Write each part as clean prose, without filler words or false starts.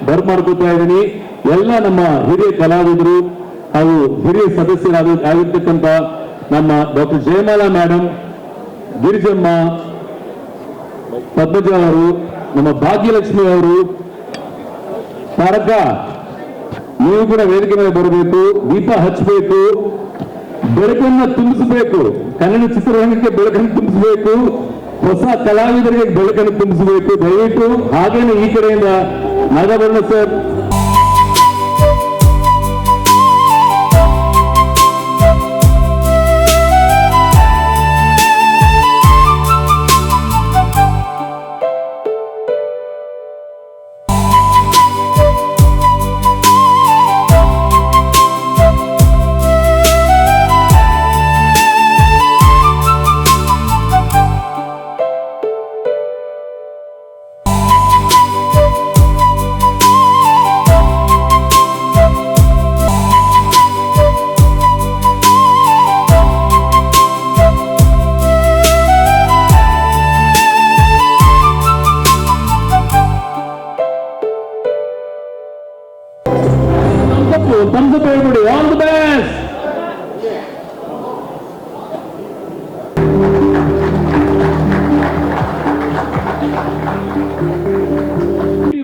ಬರ್ಮಾಡ್ಕೋತಾ ಇದ್ದೀನಿ. ಎಲ್ಲ ನಮ್ಮ ಹಿರಿಯ ಕಲಾವಿದರು ಹಾಗೂ ಹಿರಿಯ ಸದಸ್ಯರಾಗಿರ್ತಕ್ಕಂಥ ನಮ್ಮ ಡಾಕ್ಟರ್ ಜಯಮಾಲಾ ಮೇಡಮ್, ಗಿರಿಜಮ್ಮ, ಪದ್ಮಜ ಅವರು, ನಮ್ಮ ಭಾಗ್ಯಲಕ್ಷ್ಮಿ ಅವರು, ತಾರಕ, ನೀವು ಕೂಡ ವೇದಿಕೆ ಮೇಲೆ ಬರಬೇಕು, ದೀಪ ಹಚ್ಚಬೇಕು, ಬೆಳಕನ್ನು ತುಂಬಿಸಬೇಕು, ಕನ್ನಡ ಚಿತ್ರರಂಗಕ್ಕೆ ಬೆಳಕನ್ನು ತುಂಬಿಸಬೇಕು, ಹೊಸ ಕಲಾವಿದರಿಗೆ ಬೆಳಕನ್ನು ತುಂಬಿಸಬೇಕು. ದಯವಿಟ್ಟು ಹಾಗೇನೆ ಈ ಕಡೆಯಿಂದ Nagabharana sir, thumbs up everybody, all the best.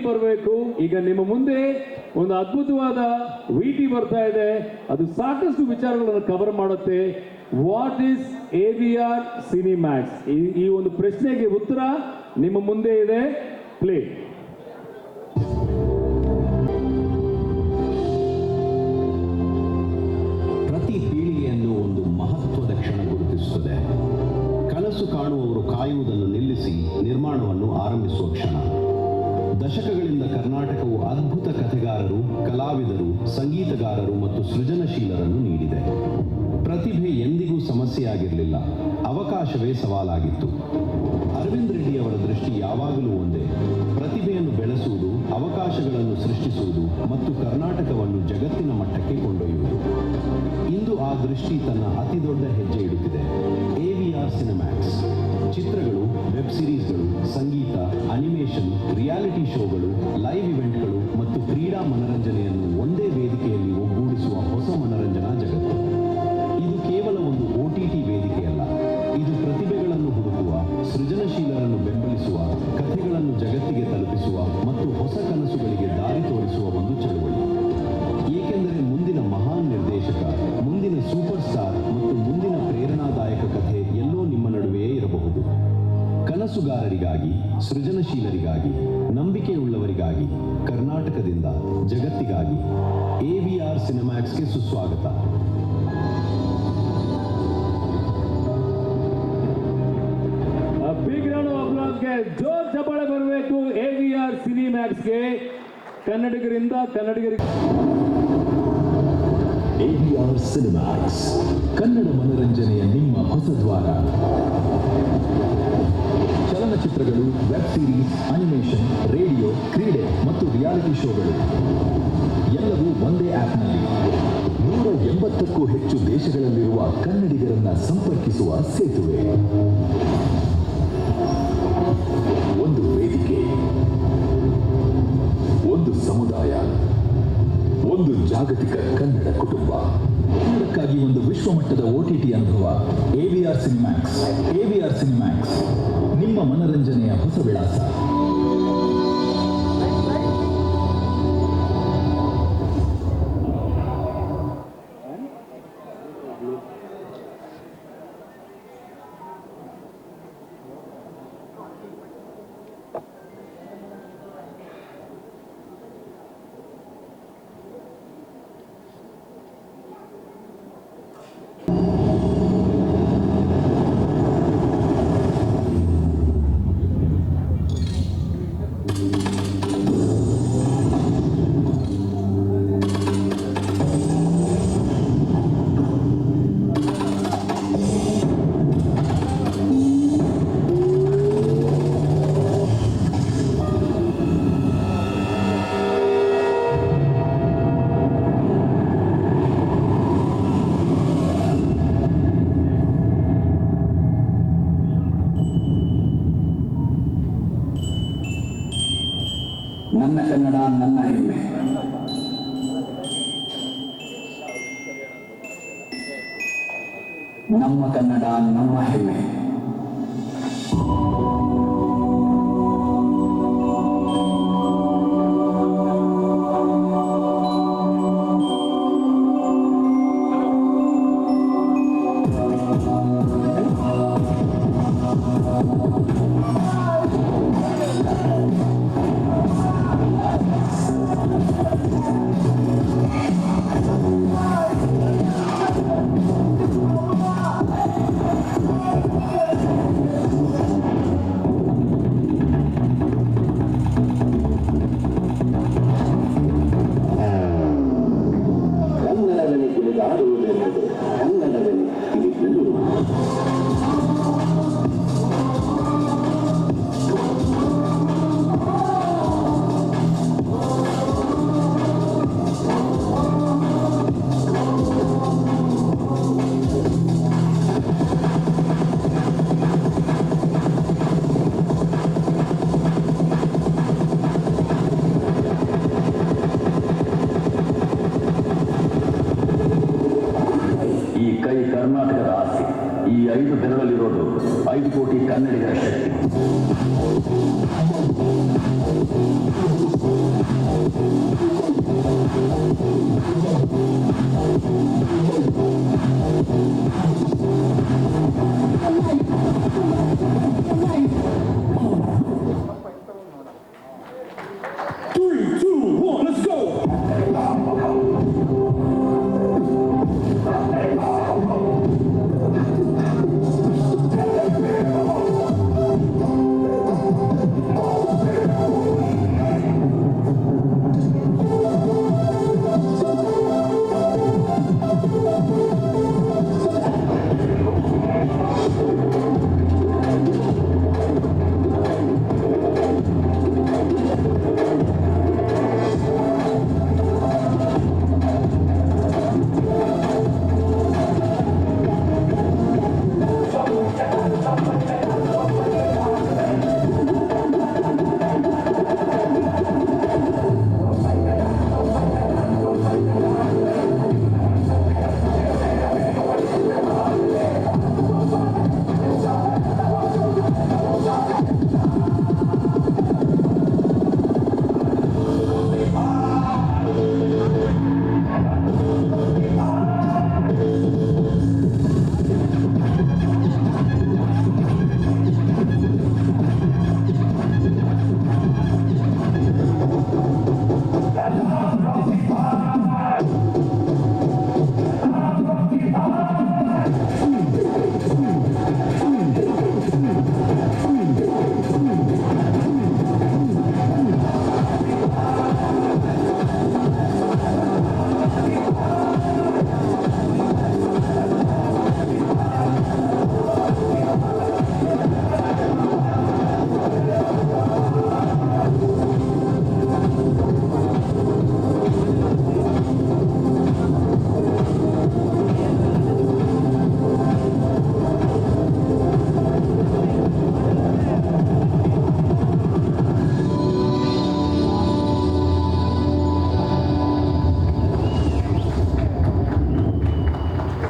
ಬರಬೇಕು. ಈಗ ನಿಮ್ಮ ಮುಂದೆ ಒಂದು ಅದ್ಭುತವಾದ ವಿಟಿ ಬರ್ತಾ ಇದೆ. ಅದು ಸಾಕಷ್ಟು ವಿಚಾರಗಳನ್ನು ಕವರ್ ಮಾಡುತ್ತೆ. What is AVR ಸಿನಿಮ್ಯಾಕ್ಸ್? ಈ ಒಂದು ಪ್ರಶ್ನೆಗೆ ಉತ್ತರ ನಿಮ್ಮ ಮುಂದೆ ಇದೆ. ಪ್ಲೇ. ಕನಸು ಕಾಣುವವರು ಕಾಯುವುದನ್ನು ನಿಲ್ಲಿಸಿ ನಿರ್ಮಾಣವನ್ನು ಆರಂಭಿಸುವ ಕ್ಷಣ. ದಶಕಗಳಿಂದ ಕರ್ನಾಟಕವು ಅದ್ಭುತ ಕಥೆಗಾರರು, ಕಲಾವಿದರು, ಸಂಗೀತಗಾರರು ಮತ್ತು ಸೃಜನಶೀಲರನ್ನು ನೀಡಿದೆ. ಪ್ರತಿಭೆ ಎಂದಿಗೂ ಸಮಸ್ಯೆಯಾಗಿರಲಿಲ್ಲ, ಅವಕಾಶವೇ ಸವಾಲಾಗಿತ್ತು. ಅರವಿಂದ್ ರೆಡ್ಡಿ ಅವರ ದೃಷ್ಟಿ ಯಾವಾಗಲೂ ಒಂದೇ: ಪ್ರತಿಭೆಯನ್ನು ಬೆಳೆಸುವುದು, ಅವಕಾಶಗಳನ್ನು ಸೃಷ್ಟಿಸುವುದು ಮತ್ತು ಕರ್ನಾಟಕವನ್ನು ಜಗತ್ತಿನ ಮಟ್ಟಕ್ಕೆ ಕೊಂಡೊಯ್ಯುವುದು. ಇಂದು ಆ ದೃಷ್ಟಿ ತನ್ನ ಅತಿದೊಡ್ಡ ಹೆಜ್ಜೆ ಇಡುತ್ತಿದೆ. AVR ಸಿನಿಮ್ಯಾಕ್ಸ್ ಚಿತ್ರಗಳು, ವೆಬ್ ಸಿರೀಸ್ಗಳು, ಸಂಗೀತ, ಅನಿಮೇಷನ್, ರಿಯಾಲಿಟಿ ಶೋಗಳು, ಲೈವ್ ಇವೆಂಟ್ಗಳು ಮತ್ತು ಕ್ರೀಡಾ ಮನರಂಜನೆಯನ್ನು ಒಂದೇ ವೇದಿಕೆಯಲ್ಲಿ ಒಗ್ಗೂಡಿಸುವ ಹೊಸ ಮನರಂಜನಾ ಜಗತ್ತು. ಇದು ಕೇವಲ ಒಂದು OTT ವೇದಿಕೆಯಲ್ಲ, ಇದು ಪ್ರತಿಭೆಗಳನ್ನು ಹುಡುಕುವ, ಸೃಜನಶೀಲರನ್ನು ಬೆಂಬಲಿಸುವ, ಕಥೆಗಳನ್ನು ಜಗತ್ತಿಗೆ ತಲುಪಿಸುವ ಮತ್ತು ಹೊಸ ಕನಸುಗಳಿಗೆ ದಾರಿ ತೋರಿಸುವ ಒಂದು ಚಳುವಳಿ. ಏಕೆಂದರೆ ಮುಂದಿನ ಮಹಾನ್ ನಿರ್ದೇಶಕ, ಮುಂದಿನ ಸೂಪರ್ ಸ್ಟಾರ್ ಮತ್ತು ಮುಂದಿನ ಪ್ರೇರಣಾದಾಯಕ ಕಥೆ ಎಲ್ಲೋ ನಿಮ್ಮ ನಡುವೆಯೇ ಇರಬಹುದು. ಕನಸುಗಾರರಿಗಾಗಿ, ಸೃಜನಶೀಲರಿಗಾಗಿ, ನಂಬಿಕೆಯುಳ್ಳವರಿಗಾಗಿ, ಕರ್ನಾಟಕದಿಂದ ಜಗತ್ತಿಗಾಗಿ AVR ಸಿನಿಮ್ಯಾಕ್ಸ್ಗೆ ಸುಸ್ವಾಗತ. ಬಿಗ್ ರೌಂಡ್ ಆಫ್ ಅಪ್ಲಾಸ್ಗೆ ಜೋರ್ ಚಪ್ಪಾಳೆ ಬರಬೇಕು. AVR ಸಿನಿಮ್ಯಾಕ್ಸ್ಗೆ ಕನ್ನಡಿಗರಿಂದ ಕನ್ನಡಿಗರಿಗೆ. AVR ಸಿನಿಮ್ಯಾಕ್ಸ್ ಕನ್ನಡ ಮನರಂಜನೆಯ ನಿಮ್ಮ ಹೊಸ ದ್ವಾರ. ಚಲನಚಿತ್ರಗಳು, ವೆಬ್ ಸೀರೀಸ್, ಅನಿಮೇಷನ್, ರೇಡಿಯೋ, ಕ್ರೀಡೆ ಮತ್ತು ರಿಯಾಲಿಟಿ ಶೋಗಳು ಎಲ್ಲವೂ ಒಂದೇ ಆಪ್ನಲ್ಲಿ. 180ಕ್ಕೂ ಹೆಚ್ಚು ದೇಶಗಳಲ್ಲಿರುವ ಕನ್ನಡಿಗರನ್ನ ಸಂಪರ್ಕಿಸುವ ಸೇತುವೆ. ಒಂದು ವೇದಿಕೆ, ಒಂದು ಸಮುದಾಯ, ಒಂದು ಜಾಗತಿಕ ಕನ್ನಡ ಕುಟುಂಬ. ಕನ್ನಡಕ್ಕಾಗಿ ಒಂದು ವಿಶ್ವಮಟ್ಟದ OTT ಅನುಭವ. AVR ಸಿನಿಮ್ಯಾಕ್ಸ್. AVR ಸಿನಿಮ್ಯಾಕ್ಸ್ ನಿಮ್ಮ ಮನರಂಜನೆಯ ಹೊಸ ವಿಳಾಸ. ಕನ್ನಡ ನನ್ನ ಹೆಮ್ಮೆ. ನಮ್ಮ ಕನ್ನಡ ನಮ್ಮ ಹೆಮ್ಮೆ. ಕನ್ನಡದಲ್ಲಿ ತಿಳಿದಾಡುವುದೆಂಬುದು ಕನ್ನಡದಲ್ಲಿ ತಿಳಿಸಲು ಈ ಕೈ ಕರ್ನಾಟಕದ ಆಸ್ತಿ. ಈ 5 ಬೆರಳಲ್ಲಿರೋದು 5 ಕೋಟಿ ಕನ್ನಡಿಗರ ಶಕ್ತಿ.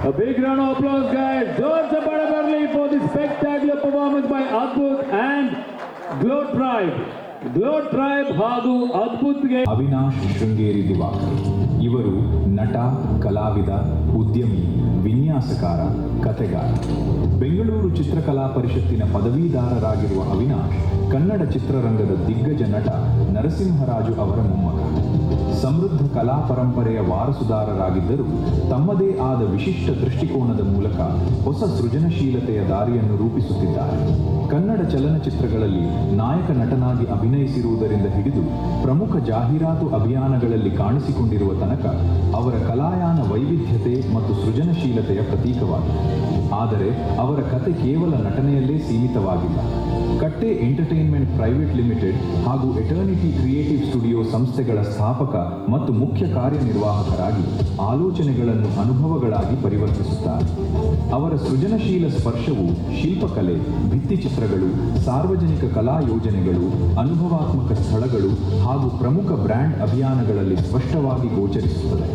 A big round of applause, guys. George Zapata for the spectacular performance by Adbut and Glow Tribe. Glow Tribe ಹಾಗೂ ಅದ್ಭುತ್ಗೆ ಅವಿನಾಶ್ ಶೃಂಗೇರಿ ದಿವಾಕರ್ ಇವರು ನಟ, ಕಲಾವಿದ, ಉದ್ಯಮಿ, ವಿನ್ಯಾಸಕಾರ, ಕಥೆಗಾರ. ಬೆಂಗಳೂರು ಚಿತ್ರಕಲಾ ಪರಿಷತ್ತಿನ ಪದವೀಧರರಾಗಿರುವ ಅವಿನಾಶ್ ಕನ್ನಡ ಚಿತ್ರರಂಗದ ದಿಗ್ಗಜ ನಟ ನರಸಿಂಹರಾಜು ಅವರ ಮೊಮ್ಮಗ. ಸಮೃದ್ಧ ಕಲಾ ಪರಂಪರೆಯ ವಾರಸುದಾರರಾಗಿದ್ದರೂ ತಮ್ಮದೇ ಆದ ವಿಶಿಷ್ಟ ದೃಷ್ಟಿಕೋನದ ಮೂಲಕ ಹೊಸ ಸೃಜನಶೀಲತೆಯ ದಾರಿಯನ್ನು ರೂಪಿಸುತ್ತಿದ್ದಾರೆ. ಕನ್ನಡ ಚಲನಚಿತ್ರಗಳಲ್ಲಿ ನಾಯಕ ನಟನಾಗಿ ಅಭಿನಯಿಸಿರುವುದರಿಂದ ಹಿಡಿದು ಪ್ರಮುಖ ಜಾಹೀರಾತು ಅಭಿಯಾನಗಳಲ್ಲಿ ಕಾಣಿಸಿಕೊಂಡಿರುವ ತನಕ ಅವರ ಕಲಾಯಾನ ವೈವಿಧ್ಯತೆ ಮತ್ತು ಸೃಜನಶೀಲತೆಯ ಪ್ರತೀಕವಾಗಿದೆ. ಆದರೆ ಅವರ ಕತೆ ಕೇವಲ ನಟನೆಯಲ್ಲೇ ಸೀಮಿತವಾಗಿಲ್ಲ. ಕಟ್ಟೆ ಎಂಟರ್ಟೈನ್ಮೆಂಟ್ ಪ್ರೈವೇಟ್ ಲಿಮಿಟೆಡ್ ಹಾಗೂ ಎಟರ್ನಿಟಿ ಕ್ರಿಯೇಟಿವ್ ಸ್ಟುಡಿಯೋ ಸಂಸ್ಥೆಗಳ ಸ್ಥಾಪಕ ಮತ್ತು ಮುಖ್ಯ ಕಾರ್ಯನಿರ್ವಾಹಕರಾಗಿ ಆಲೋಚನೆಗಳನ್ನು ಅನುಭವಗಳಾಗಿ ಪರಿವರ್ತಿಸುತ್ತಾರೆ. ಅವರ ಸೃಜನಶೀಲ ಸ್ಪರ್ಶವು ಶಿಲ್ಪಕಲೆ, ಭಿತ್ತಿಚಿತ್ರಗಳು, ಸಾರ್ವಜನಿಕ ಕಲಾ ಯೋಜನೆಗಳು, ಅನುಭವಾತ್ಮಕ ಸ್ಥಳಗಳು ಹಾಗೂ ಪ್ರಮುಖ ಬ್ರ್ಯಾಂಡ್ ಅಭಿಯಾನಗಳಲ್ಲಿ ಸ್ಪಷ್ಟವಾಗಿ ಗೋಚರಿಸುತ್ತದೆ.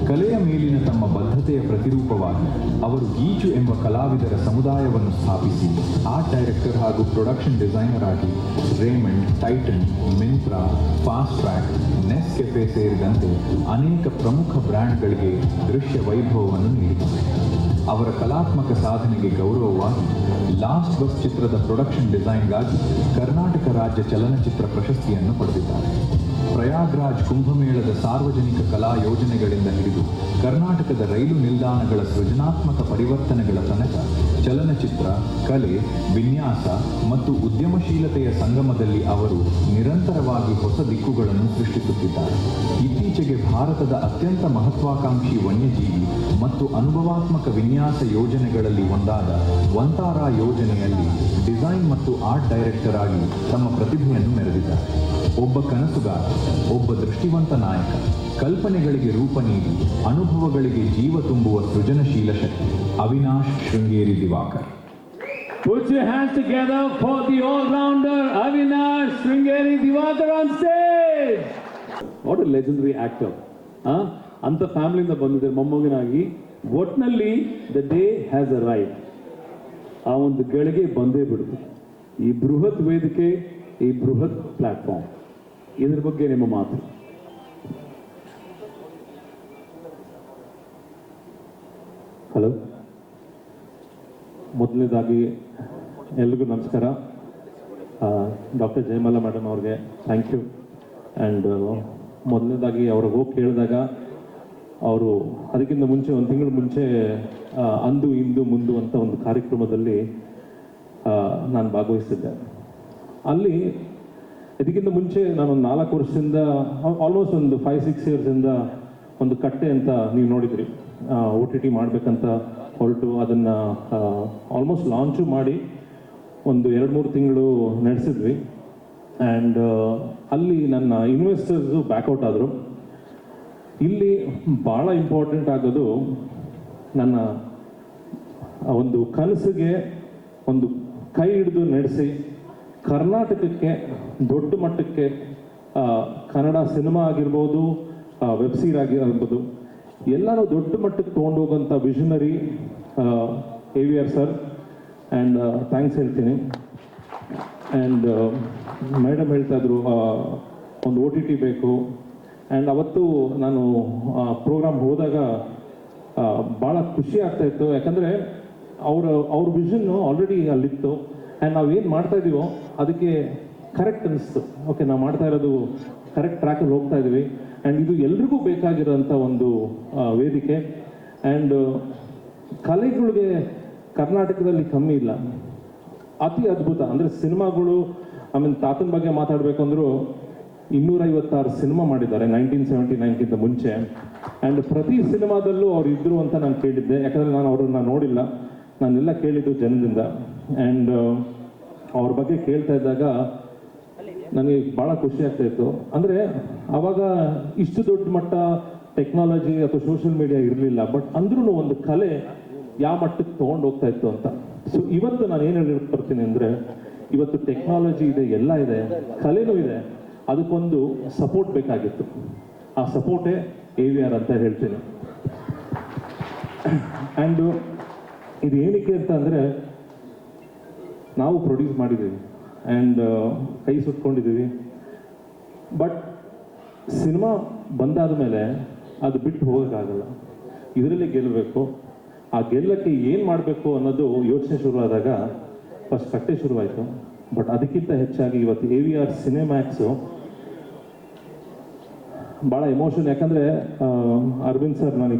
ಕಲೆಯ ಮೇಲಿನ ತಮ್ಮ ಬದ್ಧತೆಯ ಪ್ರತಿರೂಪವಾಗಿ ಅವರು ಗೀಚು ಎಂಬ ಕಲಾವಿದರ ಸಮುದಾಯವನ್ನು ಸ್ಥಾಪಿಸಿ ಆರ್ಟ್ ಡೈರೆಕ್ಟರ್ ಹಾಗೂ ಪ್ರೊಡಕ್ಷನ್ ಡಿಸೈನರ್ ಆಗಿ Raymond, Titan, Myntra, Fastrack, Nescafe ಸೇರಿದಂತೆ ಅನೇಕ ಪ್ರಮುಖ ಬ್ರ್ಯಾಂಡ್ಗಳಿಗೆ ದೃಶ್ಯ ವೈಭವವನ್ನು ನೀಡಿದ್ದಾರೆ. ಅವರ ಕಲಾತ್ಮಕ ಸಾಧನೆಗೆ ಗೌರವವಾಗಿ ಲಾಸ್ಟ್ ಬಸ್ ಚಿತ್ರದ ಪ್ರೊಡಕ್ಷನ್ ಡಿಸೈನ್ಗಾಗಿ ಕರ್ನಾಟಕ ರಾಜ್ಯ ಚಲನಚಿತ್ರ ಪ್ರಶಸ್ತಿಯನ್ನು ಪಡೆದಿದ್ದಾರೆ. ಪ್ರಯಾಗ್ರಾಜ್ ಕುಂಭಮೇಳದ ಸಾರ್ವಜನಿಕ ಕಲಾ ಯೋಜನೆಗಳಿಂದ ಹಿಡಿದು ಕರ್ನಾಟಕದ ರೈಲು ನಿಲ್ದಾಣಗಳ ಸೃಜನಾತ್ಮಕ ಪರಿವರ್ತನೆಗಳ ತನಕ ಚಲನಚಿತ್ರ, ಕಲೆ, ವಿನ್ಯಾಸ ಮತ್ತು ಉದ್ಯಮಶೀಲತೆಯ ಸಂಗಮದಲ್ಲಿ ಅವರು ನಿರಂತರವಾಗಿ ಹೊಸ ದಿಕ್ಕುಗಳನ್ನು ಸೃಷ್ಟಿಸುತ್ತಿದ್ದಾರೆ. ಇತ್ತೀಚೆಗೆ ಭಾರತದ ಅತ್ಯಂತ ಮಹತ್ವಾಕಾಂಕ್ಷಿ ವನ್ಯಜೀವಿ ಮತ್ತು ಅನುಭವಾತ್ಮಕ ವಿನ್ಯಾಸ ಯೋಜನೆಗಳಲ್ಲಿ ಒಂದಾದ ವಂತಾರಾ ಯೋಜನೆಯಲ್ಲಿ ಡಿಸೈನ್ ಮತ್ತು ಆರ್ಟ್ ಡೈರೆಕ್ಟರ್ ಆಗಿ ತಮ್ಮ ಪ್ರತಿಭೆಯನ್ನು ಮೆರೆದಿದ್ದಾರೆ. ಒಬ್ಬ ಕನಸುಗಾರ, ಒಬ್ಬ ದೃಷ್ಟಿವಂತ ನಾಯಕ, ಕಲ್ಪನೆಗಳಿಗೆ ರೂಪ ನೀಡಿ ಅನುಭವಗಳಿಗೆ ಜೀವ ತುಂಬುವ ಸೃಜನಶೀಲ ಶಕ್ತಿ Avinash Sringeri Diwakar. Put your hands together for the all-rounder Avinash Shringeri Divakar on stage. What a legendary actor. ಅಂತ ಫ್ಯಾಮಿಲಿಯಿಂದ ಬಂದಿದ್ದಾರೆ ಮೊಮ್ಮಗನಾಗಿ. ಒಟ್ನಲ್ಲಿ the day has a right. ಆ ಒಂದು ಗಳಿಗೆ ಬಂದೇ ಬಿಡುತ್ತೆ. ಈ ಬೃಹತ್ ವೇದಿಕೆ, ಈ ಬೃಹತ್ ಪ್ಲಾಟ್ಫಾರ್ಮ್, ಇದ್ರ ಬಗ್ಗೆ ನಿಮ್ಮ ಮಾತು. ಹಲೋ, ಮೊದಲನೇದಾಗಿ ಎಲ್ರಿಗೂ ನಮಸ್ಕಾರ. ಡಾಕ್ಟರ್ ಜಯಮಾಲಾ ಮೇಡಮ್ ಅವ್ರಿಗೆ ಥ್ಯಾಂಕ್ ಯು. ಆ್ಯಂಡ್ ಮೊದಲನೇದಾಗಿ ಅವ್ರಿಗೆ ಹೋಗಿ ಕೇಳಿದಾಗ ಅವರು ಅದಕ್ಕಿಂತ ಮುಂಚೆ ಒಂದು ತಿಂಗಳ ಮುಂಚೆ ಅಂದು ಇಂದು ಮುಂದು ಅಂತ ಒಂದು ಕಾರ್ಯಕ್ರಮದಲ್ಲಿ ನಾನು ಭಾಗವಹಿಸಿದ್ದೆ. ಅಲ್ಲಿ ಇದಕ್ಕಿಂತ ಮುಂಚೆ ನಾನೊಂದು 4 ವರ್ಷದಿಂದ ಆಲ್ಮೋಸ್ಟ್ ಒಂದು 5-6 ಇಯರ್ಸಿಂದ ಒಂದು ಕಟ್ಟೆ ಅಂತ ನೀವು ನೋಡಿದ್ರಿ, OTT ಮಾಡಬೇಕಂತ ಹೊರಟು ಅದನ್ನು ಆಲ್ಮೋಸ್ಟ್ ಲಾಂಚು ಮಾಡಿ ಒಂದು 2-3 ತಿಂಗಳು ನಡೆಸಿದ್ವಿ. ಆ್ಯಂಡ್ ಅಲ್ಲಿ ನನ್ನ ಇನ್ವೆಸ್ಟರ್ಸು ಬ್ಯಾಕ್ಔಟ್ ಆದರು. ಇಲ್ಲಿ ಭಾಳ ಇಂಪಾರ್ಟೆಂಟ್ ಆಗೋದು ನನ್ನ ಒಂದು ಕನಸಿಗೆ ಒಂದು ಕೈ ಹಿಡಿದು ನಡೆಸಿ ಕರ್ನಾಟಕಕ್ಕೆ ದೊಡ್ಡ ಮಟ್ಟಕ್ಕೆ ಕನ್ನಡ ಸಿನಿಮಾ ಆಗಿರ್ಬೋದು, ವೆಬ್ ಸೀರೀಸ್ ಆಗಿರ್ಬೋದು, ಎಲ್ಲನೂ ದೊಡ್ಡ ಮಟ್ಟಕ್ಕೆ ತೊಗೊಂಡೋಗೋಂಥ visionary AVR sir. And thanks ಹೇಳ್ತೀನಿ. ಆ್ಯಂಡ್ ಮೇಡಮ್ ಹೇಳ್ತಾ ಇದ್ರು ಒಂದು OTT ಬೇಕು. ಆ್ಯಂಡ್ ಅವತ್ತು ನಾನು ಪ್ರೋಗ್ರಾಮ್ ಹೋದಾಗ ಭಾಳ ಖುಷಿ ಆಗ್ತಾಯಿತ್ತು. ಯಾಕಂದರೆ ಅವ್ರ ವಿಷನ್ನು ಆಲ್ರೆಡಿ ಅಲ್ಲಿತ್ತು. ಆ್ಯಂಡ್ ನಾವೇನು ಮಾಡ್ತಾ ಇದ್ದೀವೋ ಅದಕ್ಕೆ ಕರೆಕ್ಟ್ ಅನಿಸ್ತು. ಓಕೆ, ನಾವು ಮಾಡ್ತಾ ಇರೋದು ಕರೆಕ್ಟ್ ಟ್ರ್ಯಾಕಲ್ಲಿ ಹೋಗ್ತಾ ಇದ್ದೀವಿ. ಆ್ಯಂಡ್ ಇದು ಎಲ್ರಿಗೂ ಬೇಕಾಗಿರೋಂಥ ಒಂದು ವೇದಿಕೆ. ಆ್ಯಂಡ್ ಕಲೆಗಳಿಗೆ ಕರ್ನಾಟಕದಲ್ಲಿ ಕಮ್ಮಿ ಇಲ್ಲ, ಅತಿ ಅದ್ಭುತ. ಅಂದರೆ ಸಿನಿಮಾಗಳು, ಆಮೇಲೆ ತಾತನ ಬಗ್ಗೆ ಮಾತಾಡಬೇಕು ಅಂದರೂ 256 ಸಿನಿಮಾ ಮಾಡಿದ್ದಾರೆ 1979ಗಿಂತ ಮುಂಚೆ. ಆ್ಯಂಡ್ ಪ್ರತಿ ಸಿನಿಮಾದಲ್ಲೂ ಅವ್ರು ಇದ್ದರು ಅಂತ ನಾನು ಕೇಳಿದ್ದೆ. ಯಾಕಂದರೆ ನಾನು ಅವ್ರನ್ನ ನೋಡಿಲ್ಲ, ನಾನೆಲ್ಲ ಕೇಳಿದ್ದು ಜನದಿಂದ. ಆ್ಯಂಡ್ ಅವ್ರ ಬಗ್ಗೆ ಕೇಳ್ತಾ ಇದ್ದಾಗ ನನಗೆ ಭಾಳ ಖುಷಿ ಆಗ್ತಾಯಿತ್ತು. ಅಂದರೆ ಆವಾಗ ಇಷ್ಟು ದೊಡ್ಡ ಮಟ್ಟ ಟೆಕ್ನಾಲಜಿ ಅಥವಾ ಸೋಷಿಯಲ್ ಮೀಡಿಯಾ ಇರಲಿಲ್ಲ. ಬಟ್ ಅಂದ್ರೂ ಒಂದು ಕಲೆ ಯಾವ ಮಟ್ಟಕ್ಕೆ ತೊಗೊಂಡು ಹೋಗ್ತಾ ಇತ್ತು ಅಂತ. ಸೊ ಇವತ್ತು ನಾನು ಏನು ಹೇಳಿರ್ತೀನಿ ಅಂದರೆ, ಇವತ್ತು ಟೆಕ್ನಾಲಜಿ ಇದೆ, ಎಲ್ಲ ಇದೆ, ಕಲೆನೂ ಇದೆ, ಅದಕ್ಕೊಂದು ಸಪೋರ್ಟ್ ಬೇಕಾಗಿತ್ತು. ಆ ಸಪೋರ್ಟೇ AVR ಅಂತ ಹೇಳ್ತೀನಿ. ಆ್ಯಂಡು ಇದು ಏನಕ್ಕೆ ಅಂತ ಅಂದರೆ, ನಾವು ಪ್ರೊಡ್ಯೂಸ್ ಮಾಡಿದ್ದೀವಿ ಆ್ಯಂಡ್ ಕೈ ಸುಟ್ಕೊಂಡಿದ್ದೀವಿ. ಬಟ್ ಸಿನಿಮಾ ಬಂದಾದ ಮೇಲೆ ಅದು ಬಿಟ್ಟು ಹೋಗೋಕ್ಕಾಗಲ್ಲ, ಇದರಲ್ಲಿ ಗೆಲ್ಲಬೇಕು. ಆ ಗೆಲ್ಲಕ್ಕೆ ಏನು ಮಾಡಬೇಕು ಅನ್ನೋದು ಯೋಚನೆ ಶುರುವಾದಾಗ ಫಸ್ಟ್ ಕಟ್ಟೆ ಶುರುವಾಯಿತು. ಬಟ್ ಅದಕ್ಕಿಂತ ಹೆಚ್ಚಾಗಿ ಇವತ್ತು AVR ಸಿನಿಮ್ಯಾಕ್ಸು ಭಾಳ ಎಮೋಷನ್. ಯಾಕಂದರೆ ಅರವಿಂದ್ ಸರ್ ನಾನು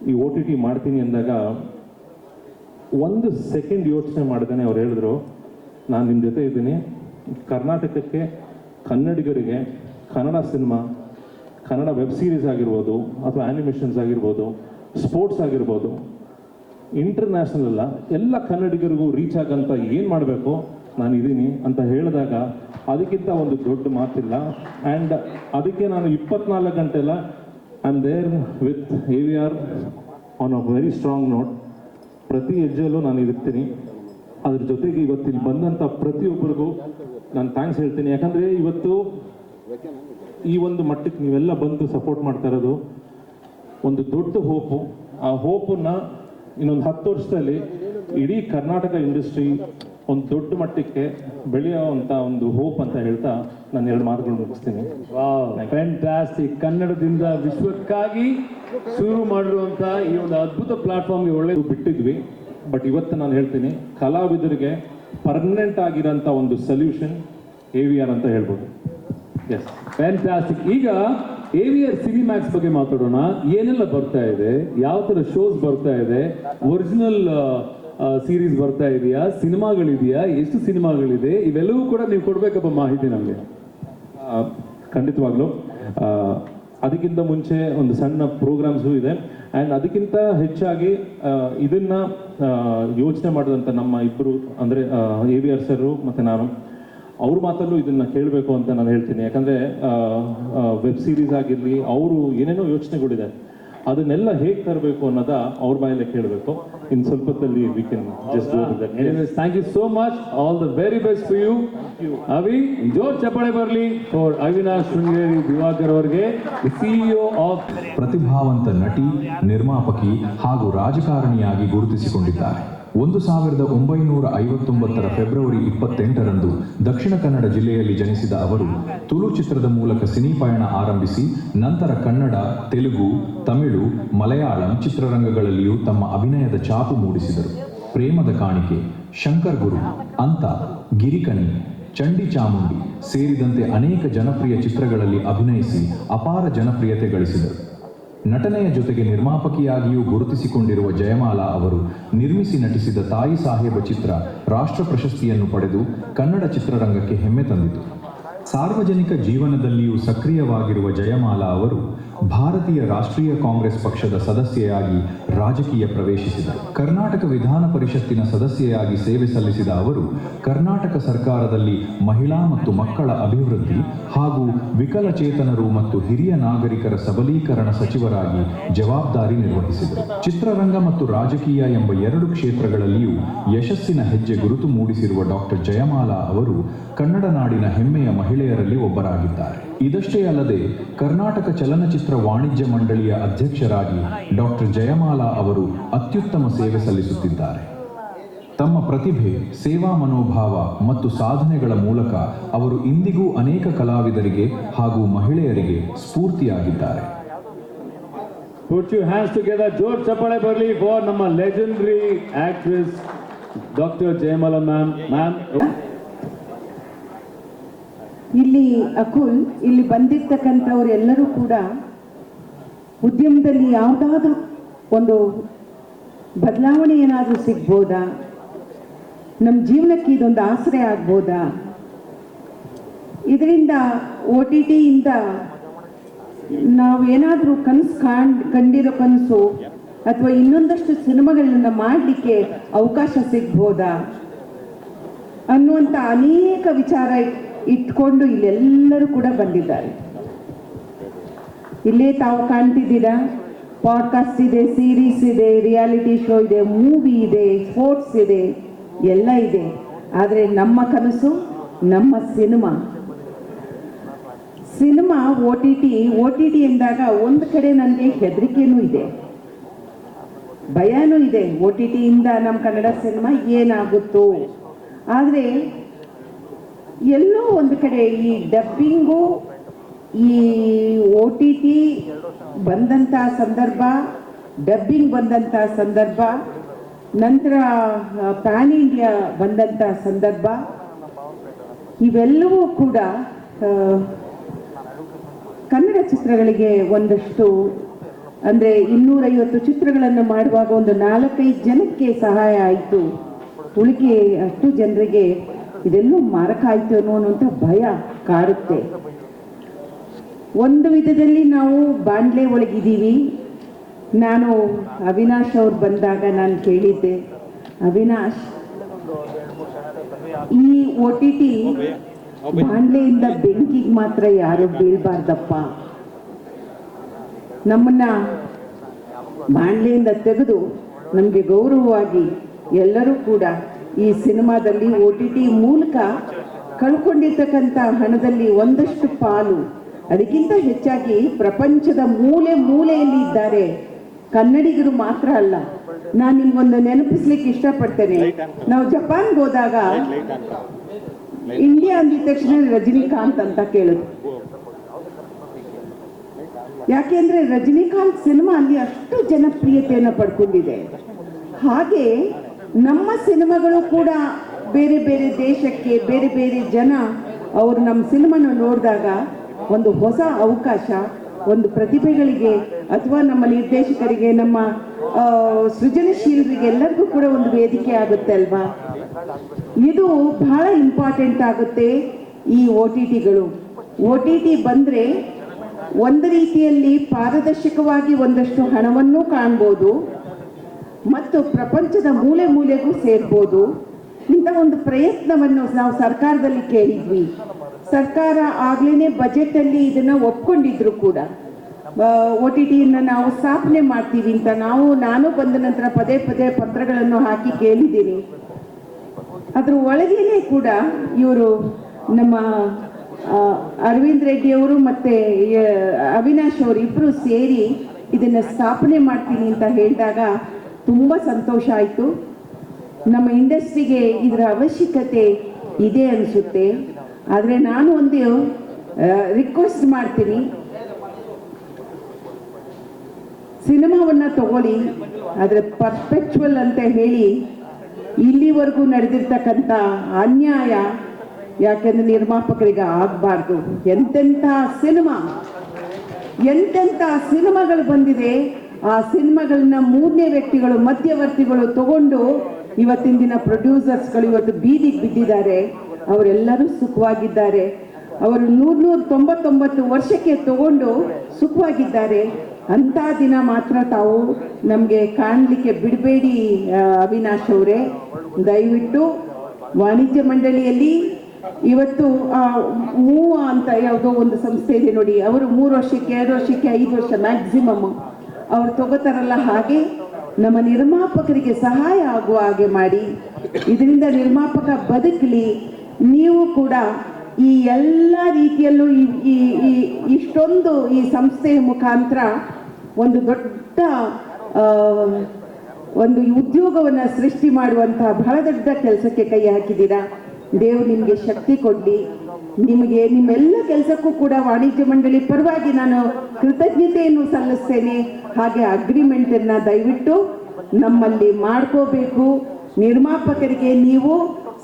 ಈ OTT ಮಾಡ್ತೀನಿ ಅಂದಾಗ 1 ಸೆಕೆಂಡ್ ಯೋಚನೆ ಮಾಡ್ದೇನೆ ಅವ್ರು ಹೇಳಿದ್ರು, ನಾನು ನಿಮ್ಮ ಜೊತೆ ಇದ್ದೀನಿ. ಕರ್ನಾಟಕಕ್ಕೆ, ಕನ್ನಡಿಗರಿಗೆ Kannada cinema, Kannada web series ಆಗಿರ್ಬೋದು, ಅಥವಾ ಆ್ಯನಿಮೇಷನ್ಸ್ ಆಗಿರ್ಬೋದು, ಸ್ಪೋರ್ಟ್ಸ್ ಆಗಿರ್ಬೋದು, ಇಂಟರ್ನ್ಯಾಷನಲ್ ಅಲ್ಲ, ಎಲ್ಲ ಕನ್ನಡಿಗರಿಗೂ ರೀಚ್ ಆಗಂತ ಏನು ಮಾಡಬೇಕು ನಾನು ಇದ್ದೀನಿ ಅಂತ ಹೇಳಿದಾಗ ಅದಕ್ಕಿಂತ ಒಂದು ದೊಡ್ಡ ಮಾತಿಲ್ಲ. ಆ್ಯಂಡ್ ಅದಕ್ಕೆ ನಾನು 24 ಗಂಟೆ ಎಲ್ಲ I am there with AVR on a very strong note. ಪ್ರತಿ ಹೆಜ್ಜೆಯಲ್ಲೂ ನಾನು ಇರ್ತೀನಿ. ಅದ್ರ ಜೊತೆಗೆ ಇವತ್ತಿಲ್ಲಿ ಬಂದಂಥ ಪ್ರತಿಯೊಬ್ಬರಿಗೂ ನಾನು ಥ್ಯಾಂಕ್ಸ್ ಹೇಳ್ತೀನಿ. ಯಾಕಂದರೆ ಇವತ್ತು ಈ ಒಂದು ಮಟ್ಟಕ್ಕೆ ನೀವೆಲ್ಲ ಬಂದು ಸಪೋರ್ಟ್ ಮಾಡ್ತಾ ಇರೋದು ಒಂದು ದೊಡ್ಡ ಹೋಪು. ಆ ಹೋಪನ್ನು ಇನ್ನೊಂದು 10 ವರ್ಷದಲ್ಲಿ ಇಡೀ ಕರ್ನಾಟಕ ಇಂಡಸ್ಟ್ರಿ ಒಂದು ದೊಡ್ಡ ಮಟ್ಟಕ್ಕೆ ಬೆಳೆಯುವಂಥ ಒಂದು ಹೋಪ್ ಅಂತ ಹೇಳ್ತಾ ನಾನು 2 ಮಾತುಗಳು ಮುಗಿಸ್ತೀನಿ. ಫ್ಯಾಂಟಾಸ್ಟಿಕ್. ಕನ್ನಡದಿಂದ ವಿಶ್ವಕ್ಕಾಗಿ ಶುರು ಮಾಡಿರುವಂಥ ಈ ಒಂದು ಅದ್ಭುತ ಪ್ಲಾಟ್ಫಾರ್ಮ್ಗೆ ಒಳ್ಳೆಯದು ಬಿಟ್ಟಿದ್ವಿ. ಬಟ್ ಇವತ್ತು ನಾನು ಹೇಳ್ತೀನಿ, ಕಲಾವಿದರಿಗೆ ಪರ್ಮನೆಂಟ್ ಆಗಿರೋಂಥ ಒಂದು ಸೊಲ್ಯೂಷನ್ AVR ಅಂತ ಹೇಳ್ಬೋದು. Yes, fantastic. ಈಗ AVR ಸಿನಿಮ್ಯಾಕ್ಸ್ ಬಗ್ಗೆ ಮಾತಾಡೋಣ. ಏನೆಲ್ಲ ಬರ್ತಾ ಇದೆ, ಯಾವ ಥರ ಶೋಸ್ ಬರ್ತಾ ಇದೆ, ಒರಿಜಿನಲ್ ಸೀರೀಸ್ ಬರ್ತಾ ಇದೆಯಾ, ಸಿನಿಮಾಗಳಿದೆಯಾ, ಎಷ್ಟು ಸಿನಿಮಾಗಳಿದೆ, ಇವೆಲ್ಲವೂ ಕೂಡ ನೀವು ಕೊಡಬೇಕಪ್ಪ ಮಾಹಿತಿ ನಮಗೆ. ಖಂಡಿತವಾಗ್ಲೂ ಅದಕ್ಕಿಂತ ಮುಂಚೆ ಒಂದು ಸಣ್ಣ ಪ್ರೋಗ್ರಾಮ್ಸು ಇದೆ. ಆ್ಯಂಡ್ ಅದಕ್ಕಿಂತ ಹೆಚ್ಚಾಗಿ ಇದನ್ನು ಯೋಚನೆ ಮಾಡಿದಂಥ ನಮ್ಮ ಇಬ್ಬರು ಅಂದರೆ AVR ಸರು ಮತ್ತು ನಾನು, ಅವ್ರ ಮಾತಲ್ಲೂ ಇದನ್ನು ಕೇಳಬೇಕು ಅಂತ ನಾನು ಹೇಳ್ತೀನಿ. ಯಾಕಂದರೆ ವೆಬ್ ಸೀರೀಸ್ ಆಗಿರಲಿ, ಅವರು ಏನೇನೋ ಯೋಚನೆಗಳಿದೆ, ಅದನ್ನೆಲ್ಲ ಹೇಗೆ ತರಬೇಕು ಅನ್ನೋದ ಅವ್ರ ಬಾಯಲ್ಲೇ ಕೇಳಬೇಕು. ಇನ್ನು ಸ್ವಲ್ಪದಲ್ಲಿ we can just go to that. Anyways, thank you so much. All the very best for you. Avi, ಜೋರ್ ಚಪ್ಪಾಳೆ ಬರಲಿ ಫಾರ್ ಅವಿನಾಶ್ ಶೃಂಗೇರಿ ದಿವಾಕರ್ ಅವರಿಗೆ, CEO ಆಫ್. ಪ್ರತಿಭಾವಂತ ನಟಿ, ನಿರ್ಮಾಪಕಿ ಹಾಗೂ ರಾಜಕಾರಣಿಯಾಗಿ ಗುರುತಿಸಿಕೊಂಡಿದ್ದಾರೆ. 1959 ಫೆಬ್ರವರಿ 28ರಂದು ದಕ್ಷಿಣ ಕನ್ನಡ ಜಿಲ್ಲೆಯಲ್ಲಿ ಜನಿಸಿದ ಅವರು ತುಳು ಚಿತ್ರದ ಮೂಲಕ ಸಿನಿ ಪಯಣ ಆರಂಭಿಸಿ ನಂತರ ಕನ್ನಡ, ತೆಲುಗು, ತಮಿಳು, ಮಲಯಾಳಂ ಚಿತ್ರರಂಗಗಳಲ್ಲಿಯೂ ತಮ್ಮ ಅಭಿನಯದ ಛಾಪು ಮೂಡಿಸಿದರು. ಪ್ರೇಮದ ಕಾಣಿಕೆ, ಶಂಕರ್ ಗುರು, ಅಂತ, ಗಿರಿಕಣಿ, ಚಂಡಿ ಚಾಮುಂಡಿ ಸೇರಿದಂತೆ ಅನೇಕ ಜನಪ್ರಿಯ ಚಿತ್ರಗಳಲ್ಲಿ ಅಭಿನಯಿಸಿ ಅಪಾರ ಜನಪ್ರಿಯತೆ ಗಳಿಸಿದರು. ನಟನೆಯ ಜೊತೆಗೆ ನಿರ್ಮಾಪಕಿಯಾಗಿಯೂ ಗುರುತಿಸಿಕೊಂಡಿರುವ ಜಯಮಾಲಾ ಅವರು ನಿರ್ಮಿಸಿ ನಟಿಸಿದ ತಾಯಿ ಸಾಹೇಬ ಚಿತ್ರ ರಾಷ್ಟ್ರ ಪ್ರಶಸ್ತಿಯನ್ನು ಪಡೆದು ಕನ್ನಡ ಚಿತ್ರರಂಗಕ್ಕೆ ಹೆಮ್ಮೆ ತಂದಿತು. ಸಾರ್ವಜನಿಕ ಜೀವನದಲ್ಲಿಯೂ ಸಕ್ರಿಯವಾಗಿರುವ ಜಯಮಾಲಾ ಅವರು ಭಾರತೀಯ ರಾಷ್ಟ್ರೀಯ ಕಾಂಗ್ರೆಸ್ ಪಕ್ಷದ ಸದಸ್ಯೆಯಾಗಿ ರಾಜಕೀಯ ಪ್ರವೇಶಿಸಿದರು. ಕರ್ನಾಟಕ ವಿಧಾನ ಪರಿಷತ್ತಿನ ಸದಸ್ಯೆಯಾಗಿ ಸೇವೆ ಸಲ್ಲಿಸಿದ ಅವರು ಕರ್ನಾಟಕ ಸರ್ಕಾರದಲ್ಲಿ ಮಹಿಳಾ ಮತ್ತು ಮಕ್ಕಳ ಅಭಿವೃದ್ಧಿ ಹಾಗೂ ವಿಕಲಚೇತನರು ಮತ್ತು ಹಿರಿಯ ನಾಗರಿಕರ ಸಬಲೀಕರಣ ಸಚಿವರಾಗಿ ಜವಾಬ್ದಾರಿ ನಿರ್ವಹಿಸಿದರು. ಚಿತ್ರರಂಗ ಮತ್ತು ರಾಜಕೀಯ ಎಂಬ 2 ಕ್ಷೇತ್ರಗಳಲ್ಲಿಯೂ ಯಶಸ್ಸಿನ ಹೆಜ್ಜೆ ಗುರುತು ಮೂಡಿಸಿರುವ ಡಾಕ್ಟರ್ ಜಯಮಾಲಾ ಅವರು ಕನ್ನಡ ನಾಡಿನ ಹೆಮ್ಮೆಯ ಮಹಿಳೆಯರಲ್ಲಿ ಒಬ್ಬರಾಗಿದ್ದಾರೆ. ಇದಷ್ಟೇ ಅಲ್ಲದೆ ಕರ್ನಾಟಕ ಚಲನಚಿತ್ರ ವಾಣಿಜ್ಯ ಮಂಡಳಿಯ ಅಧ್ಯಕ್ಷರಾಗಿ ಡಾಕ್ಟರ್ ಜಯಮಾಲಾ ಅವರು ಅತ್ಯುತ್ತಮ ಸೇವೆ ಸಲ್ಲಿಸುತ್ತಿದ್ದಾರೆ. ತಮ್ಮ ಪ್ರತಿಭೆ, ಸೇವಾ ಮನೋಭಾವ ಮತ್ತು ಸಾಧನೆಗಳ ಮೂಲಕ ಅವರು ಇಂದಿಗೂ ಅನೇಕ ಕಲಾವಿದರಿಗೆ ಹಾಗೂ ಮಹಿಳೆಯರಿಗೆ ಸ್ಫೂರ್ತಿಯಾಗಿದ್ದಾರೆ. Put your hands together. ಜೋರ್ ಚಪ್ಪಾಳೆ ಬರಲಿ ಫಾರ್ ನಮ್ಮ legendary actress doctor Jayamala ma'am. ಇಲ್ಲಿ ಅಕುಲ್, ಇಲ್ಲಿ ಬಂದಿರ್ತಕ್ಕಂಥವ್ರು ಎಲ್ಲರೂ ಕೂಡ ಉದ್ಯಮದಲ್ಲಿ ಯಾವುದಾದ್ರೂ ಒಂದು ಬದಲಾವಣೆ ಏನಾದರೂ ಸಿಗ್ಬೋದಾ, ನಮ್ಮ ಜೀವನಕ್ಕೆ ಇದೊಂದು ಆಸರೆ ಆಗ್ಬೋದಾ, ಇದರಿಂದ OTTಯಿಂದ ನಾವೇನಾದರೂ ಕಂಡಿರೋ ಕನಸು ಅಥವಾ ಇನ್ನೊಂದಷ್ಟು ಸಿನಿಮಾಗಳನ್ನ ಮಾಡಲಿಕ್ಕೆ ಅವಕಾಶ ಸಿಗ್ಬೋದಾ ಅನ್ನುವಂಥ ಅನೇಕ ವಿಚಾರ ಇಟ್ಕೊಂಡು ಇಲ್ಲೆಲ್ಲರೂ ಕೂಡ ಬಂದಿದ್ದಾರೆ. ಇಲ್ಲೇ ತಾವು ಕಾಣ್ತಿದ್ದೀರಾ, ಪಾಡ್ಕಾಸ್ಟ್ ಇದೆ, ಸೀರೀಸ್ ಇದೆ, ರಿಯಾಲಿಟಿ ಶೋ ಇದೆ, ಮೂವಿ ಇದೆ, ಸ್ಪೋರ್ಟ್ಸ್ ಇದೆ, ಎಲ್ಲ ಇದೆ. ಆದರೆ ನಮ್ಮ ಕನಸು ನಮ್ಮ ಸಿನಿಮಾ OTT ಎಂದಾಗ ಒಂದು ಕಡೆ ನನಗೆ ಹೆದರಿಕೆನೂ ಇದೆ, ಭಯನೂ ಇದೆ. OTTಯಿಂದ ನಮ್ಮ ಕನ್ನಡ ಸಿನಿಮಾ ಏನಾಗುತ್ತೋ. ಆದರೆ ಎಲ್ಲೋ ಒಂದು ಕಡೆ ಈ ಡಬ್ಬಿಂಗು, ಈ OTT ಬಂದಂಥ ಸಂದರ್ಭ, ಡಬ್ಬಿಂಗ್ ಬಂದಂಥ ಸಂದರ್ಭ, ನಂತರ ಪ್ಯಾನ್ ಇಂಡಿಯಾ ಬಂದಂಥ ಸಂದರ್ಭ, ಇವೆಲ್ಲವೂ ಕೂಡ ಕನ್ನಡ ಚಿತ್ರಗಳಿಗೆ ಒಂದಷ್ಟು ಅಂದರೆ 250 ಚಿತ್ರಗಳನ್ನು ಮಾಡುವಾಗ ಒಂದು 4-5 ಜನಕ್ಕೆ ಸಹಾಯ ಆಯಿತು. ಉಳಿಕೆ ಅಷ್ಟು ಜನರಿಗೆ ಇದೆಲ್ಲೂ ಮಾರಕ ಆಯಿತು ಅನ್ನುವಂಥ ಭಯ ಕಾಡುತ್ತೆ. ಒಂದು ವಿಧದಲ್ಲಿ ನಾವು ಬಾಂಡ್ಲೆ ಒಳಗಿದ್ದೀವಿ. ನಾನು ಅವಿನಾಶ್ ಅವ್ರು ಬಂದಾಗ ನಾನು ಕೇಳಿದ್ದೆ, ಅವಿನಾಶ್ ಈ OTT ಬಾಂಡ್ಲೆಯಿಂದ ಬೆಂಕಿಗೆ ಮಾತ್ರ ಯಾರು ಬೀಳ್ಬಾರ್ದಪ್ಪ. ನಮ್ಮನ್ನ ಬಾಂಡ್ಲೆಯಿಂದ ತೆಗೆದು ನಮಗೆ ಗೌರವವಾಗಿ ಎಲ್ಲರೂ ಕೂಡ ಈ ಸಿನಿಮಾದಲ್ಲಿ OTT ಮೂಲಕ ಕಳ್ಕೊಂಡಿರ್ತಕ್ಕಂಥ ಹಣದಲ್ಲಿ ಒಂದಷ್ಟು ಪಾಲು, ಅದಕ್ಕಿಂತ ಹೆಚ್ಚಾಗಿ ಪ್ರಪಂಚದ ಮೂಲೆ ಮೂಲೆಯಲ್ಲಿ ಇದ್ದಾರೆ ಕನ್ನಡಿಗರು ಮಾತ್ರ ಅಲ್ಲ. ನಾನು ನಿಮ್ಗೊಂದು ನೆನಪಿಸ್ಲಿಕ್ಕೆ ಇಷ್ಟಪಡ್ತೇನೆ. ನಾವು ಜಪಾನ್ಗೆ ಹೋದಾಗ ಇಂಡಿಯಾ ಅಂದಿದ ತಕ್ಷಣ ರಜನಿಕಾಂತ್ ಅಂತ ಕೇಳಿದ್ರು. ಯಾಕೆಂದ್ರೆ ರಜನಿಕಾಂತ್ ಸಿನಿಮಾ ಅಲ್ಲಿ ಅಷ್ಟು ಜನಪ್ರಿಯತೆಯನ್ನು ಪಡ್ಕೊಂಡಿದೆ. ಹಾಗೆ ನಮ್ಮ ಸಿನಿಮಾಗಳು ಕೂಡ ಬೇರೆ ಬೇರೆ ದೇಶಕ್ಕೆ ಬೇರೆ ಬೇರೆ ಜನ ಅವರು ನಮ್ಮ ಸಿನಿಮಾನ ನೋಡಿದಾಗ ಒಂದು ಹೊಸ ಅವಕಾಶ, ಒಂದು ಪ್ರತಿಭೆಗಳಿಗೆ ಅಥವಾ ನಮ್ಮ ನಿರ್ದೇಶಕರಿಗೆ, ನಮ್ಮ ಸೃಜನಶೀಲರಿಗೆ ಎಲ್ಲರಿಗೂ ಕೂಡ ಒಂದು ವೇದಿಕೆ ಆಗುತ್ತೆ ಅಲ್ವಾ. ಇದು ಬಹಳ ಇಂಪಾರ್ಟೆಂಟ್ ಆಗುತ್ತೆ. ಈ OTTಗಳು OTT ಬಂದರೆ ಒಂದು ರೀತಿಯಲ್ಲಿ ಪಾರದರ್ಶಕವಾಗಿ ಒಂದಷ್ಟು ಹಣವನ್ನು ಕಾಣ್ಬೋದು ಮತ್ತು ಪ್ರಪಂಚದ ಮೂಲೆ ಮೂಲೆಗೂ ಸೇರ್ಬೋದು. ಇಂಥ ಒಂದು ಪ್ರಯತ್ನವನ್ನು ನಾವು ಸರ್ಕಾರದಲ್ಲಿ ಕೇಳಿದ್ವಿ. ಸರ್ಕಾರ ಆಗ್ಲೇ ಬಜೆಟಲ್ಲಿ ಇದನ್ನು ಒಪ್ಕೊಂಡಿದ್ರು ಕೂಡ. OTTಯನ್ನು ನಾವು ಸ್ಥಾಪನೆ ಮಾಡ್ತೀವಿ ಅಂತ ನಾನು ಬಂದ ನಂತರ ಪದೇ ಪದೇ ಪತ್ರಗಳನ್ನು ಹಾಕಿ ಕೇಳಿದ್ದೀನಿ. ಅದ್ರ ಒಳಗೇನೆ ಕೂಡ ಇವರು ನಮ್ಮ ಅರವಿಂದ್ ರೆಡ್ಡಿ ಅವರು ಮತ್ತು ಅವಿನಾಶ್ ಅವರು ಇಬ್ಬರು ಸೇರಿ ಇದನ್ನು ಸ್ಥಾಪನೆ ಮಾಡ್ತೀನಿ ಅಂತ ಹೇಳಿದಾಗ ತುಂಬ ಸಂತೋಷ ಆಯಿತು. ನಮ್ಮ ಇಂಡಸ್ಟ್ರಿಗೆ ಇದರ ಅವಶ್ಯಕತೆ ಇದೆ ಅನಿಸುತ್ತೆ. ಆದರೆ ನಾನು ಒಂದು ರಿಕ್ವೆಸ್ಟ್ ಮಾಡ್ತೀನಿ, ಸಿನಿಮಾವನ್ನು ತಗೊಳ್ಳಿ, ಆದರೆ ಪರ್ಪೆಕ್ಚುವಲ್ ಅಂತ ಹೇಳಿ ಇಲ್ಲಿವರೆಗೂ ನಡೆದಿರ್ತಕ್ಕಂಥ ಅನ್ಯಾಯ ಯಾಕೆಂದ್ರೆ ನಿರ್ಮಾಪಕರಿಗೆ ಆಗಬಾರ್ದು. ಎಂತೆಂಥ ಸಿನಿಮಾಗಳು ಬಂದಿದೆ. ಆ ಸಿನಿಮಾಗಳನ್ನ ಮೂರನೇ ವ್ಯಕ್ತಿಗಳು, ಮಧ್ಯವರ್ತಿಗಳು ತಗೊಂಡು ಇವತ್ತಿನ ದಿನ ಪ್ರೊಡ್ಯೂಸರ್ಸ್ಗಳು ಇವತ್ತು ಬೀದಿಗೆ ಬಿದ್ದಿದ್ದಾರೆ. ಅವರೆಲ್ಲರೂ ಸುಖವಾಗಿದ್ದಾರೆ. ಅವರು 199 ವರ್ಷಕ್ಕೆ ತಗೊಂಡು ಸುಖವಾಗಿದ್ದಾರೆ. ಅಂಥ ದಿನ ಮಾತ್ರ ತಾವು ನಮಗೆ ಕಾಣಲಿಕ್ಕೆ ಬಿಡಬೇಡಿ ಅವಿನಾಶ್ ಅವರೇ. ದಯವಿಟ್ಟು ವಾಣಿಜ್ಯ ಮಂಡಳಿಯಲ್ಲಿ ಇವತ್ತು ಮೂವ ಅಂತ ಯಾವುದೋ ಒಂದು ಸಂಸ್ಥೆ ಇದೆ ನೋಡಿ, ಅವರು 3 ವರ್ಷಕ್ಕೆ 2 ವರ್ಷಕ್ಕೆ 5 ವರ್ಷ ಮ್ಯಾಕ್ಸಿಮಮ್ ಅವ್ರು ತಗೋತಾರಲ್ಲ, ಹಾಗೆ ನಮ್ಮ ನಿರ್ಮಾಪಕರಿಗೆ ಸಹಾಯ ಆಗುವ ಹಾಗೆ ಮಾಡಿ. ಇದರಿಂದ ನಿರ್ಮಾಪಕ ಬದುಕಲಿ. ನೀವು ಕೂಡ ಈ ಎಲ್ಲ ರೀತಿಯಲ್ಲೂ ಇಷ್ಟೊಂದು ಈ ಸಂಸ್ಥೆಯ ಮುಖಾಂತರ ಒಂದು ದೊಡ್ಡ ಒಂದು ಉದ್ಯೋಗವನ್ನು ಸೃಷ್ಟಿ ಮಾಡುವಂತಹ ಬಹಳ ದೊಡ್ಡ ಕೆಲಸಕ್ಕೆ ಕೈ ಹಾಕಿದ್ದೀರಾ. ದೇವರು ನಿಮಗೆ ಶಕ್ತಿ ಕೊಡಲಿ. ನಿಮಗೆ ನಿಮ್ಮೆಲ್ಲ ಕೆಲಸಕ್ಕೂ ಕೂಡ ವಾಣಿಜ್ಯ ಮಂಡಳಿ ಪರವಾಗಿ ನಾನು ಕೃತಜ್ಞತೆಯನ್ನು ಸಲ್ಲಿಸ್ತೇನೆ. ಹಾಗೆ ಅಗ್ರಿಮೆಂಟನ್ನು ದಯವಿಟ್ಟು ನಮ್ಮಲ್ಲಿ ಮಾಡ್ಕೋಬೇಕು. ನಿರ್ಮಾಪಕರಿಗೆ ನೀವು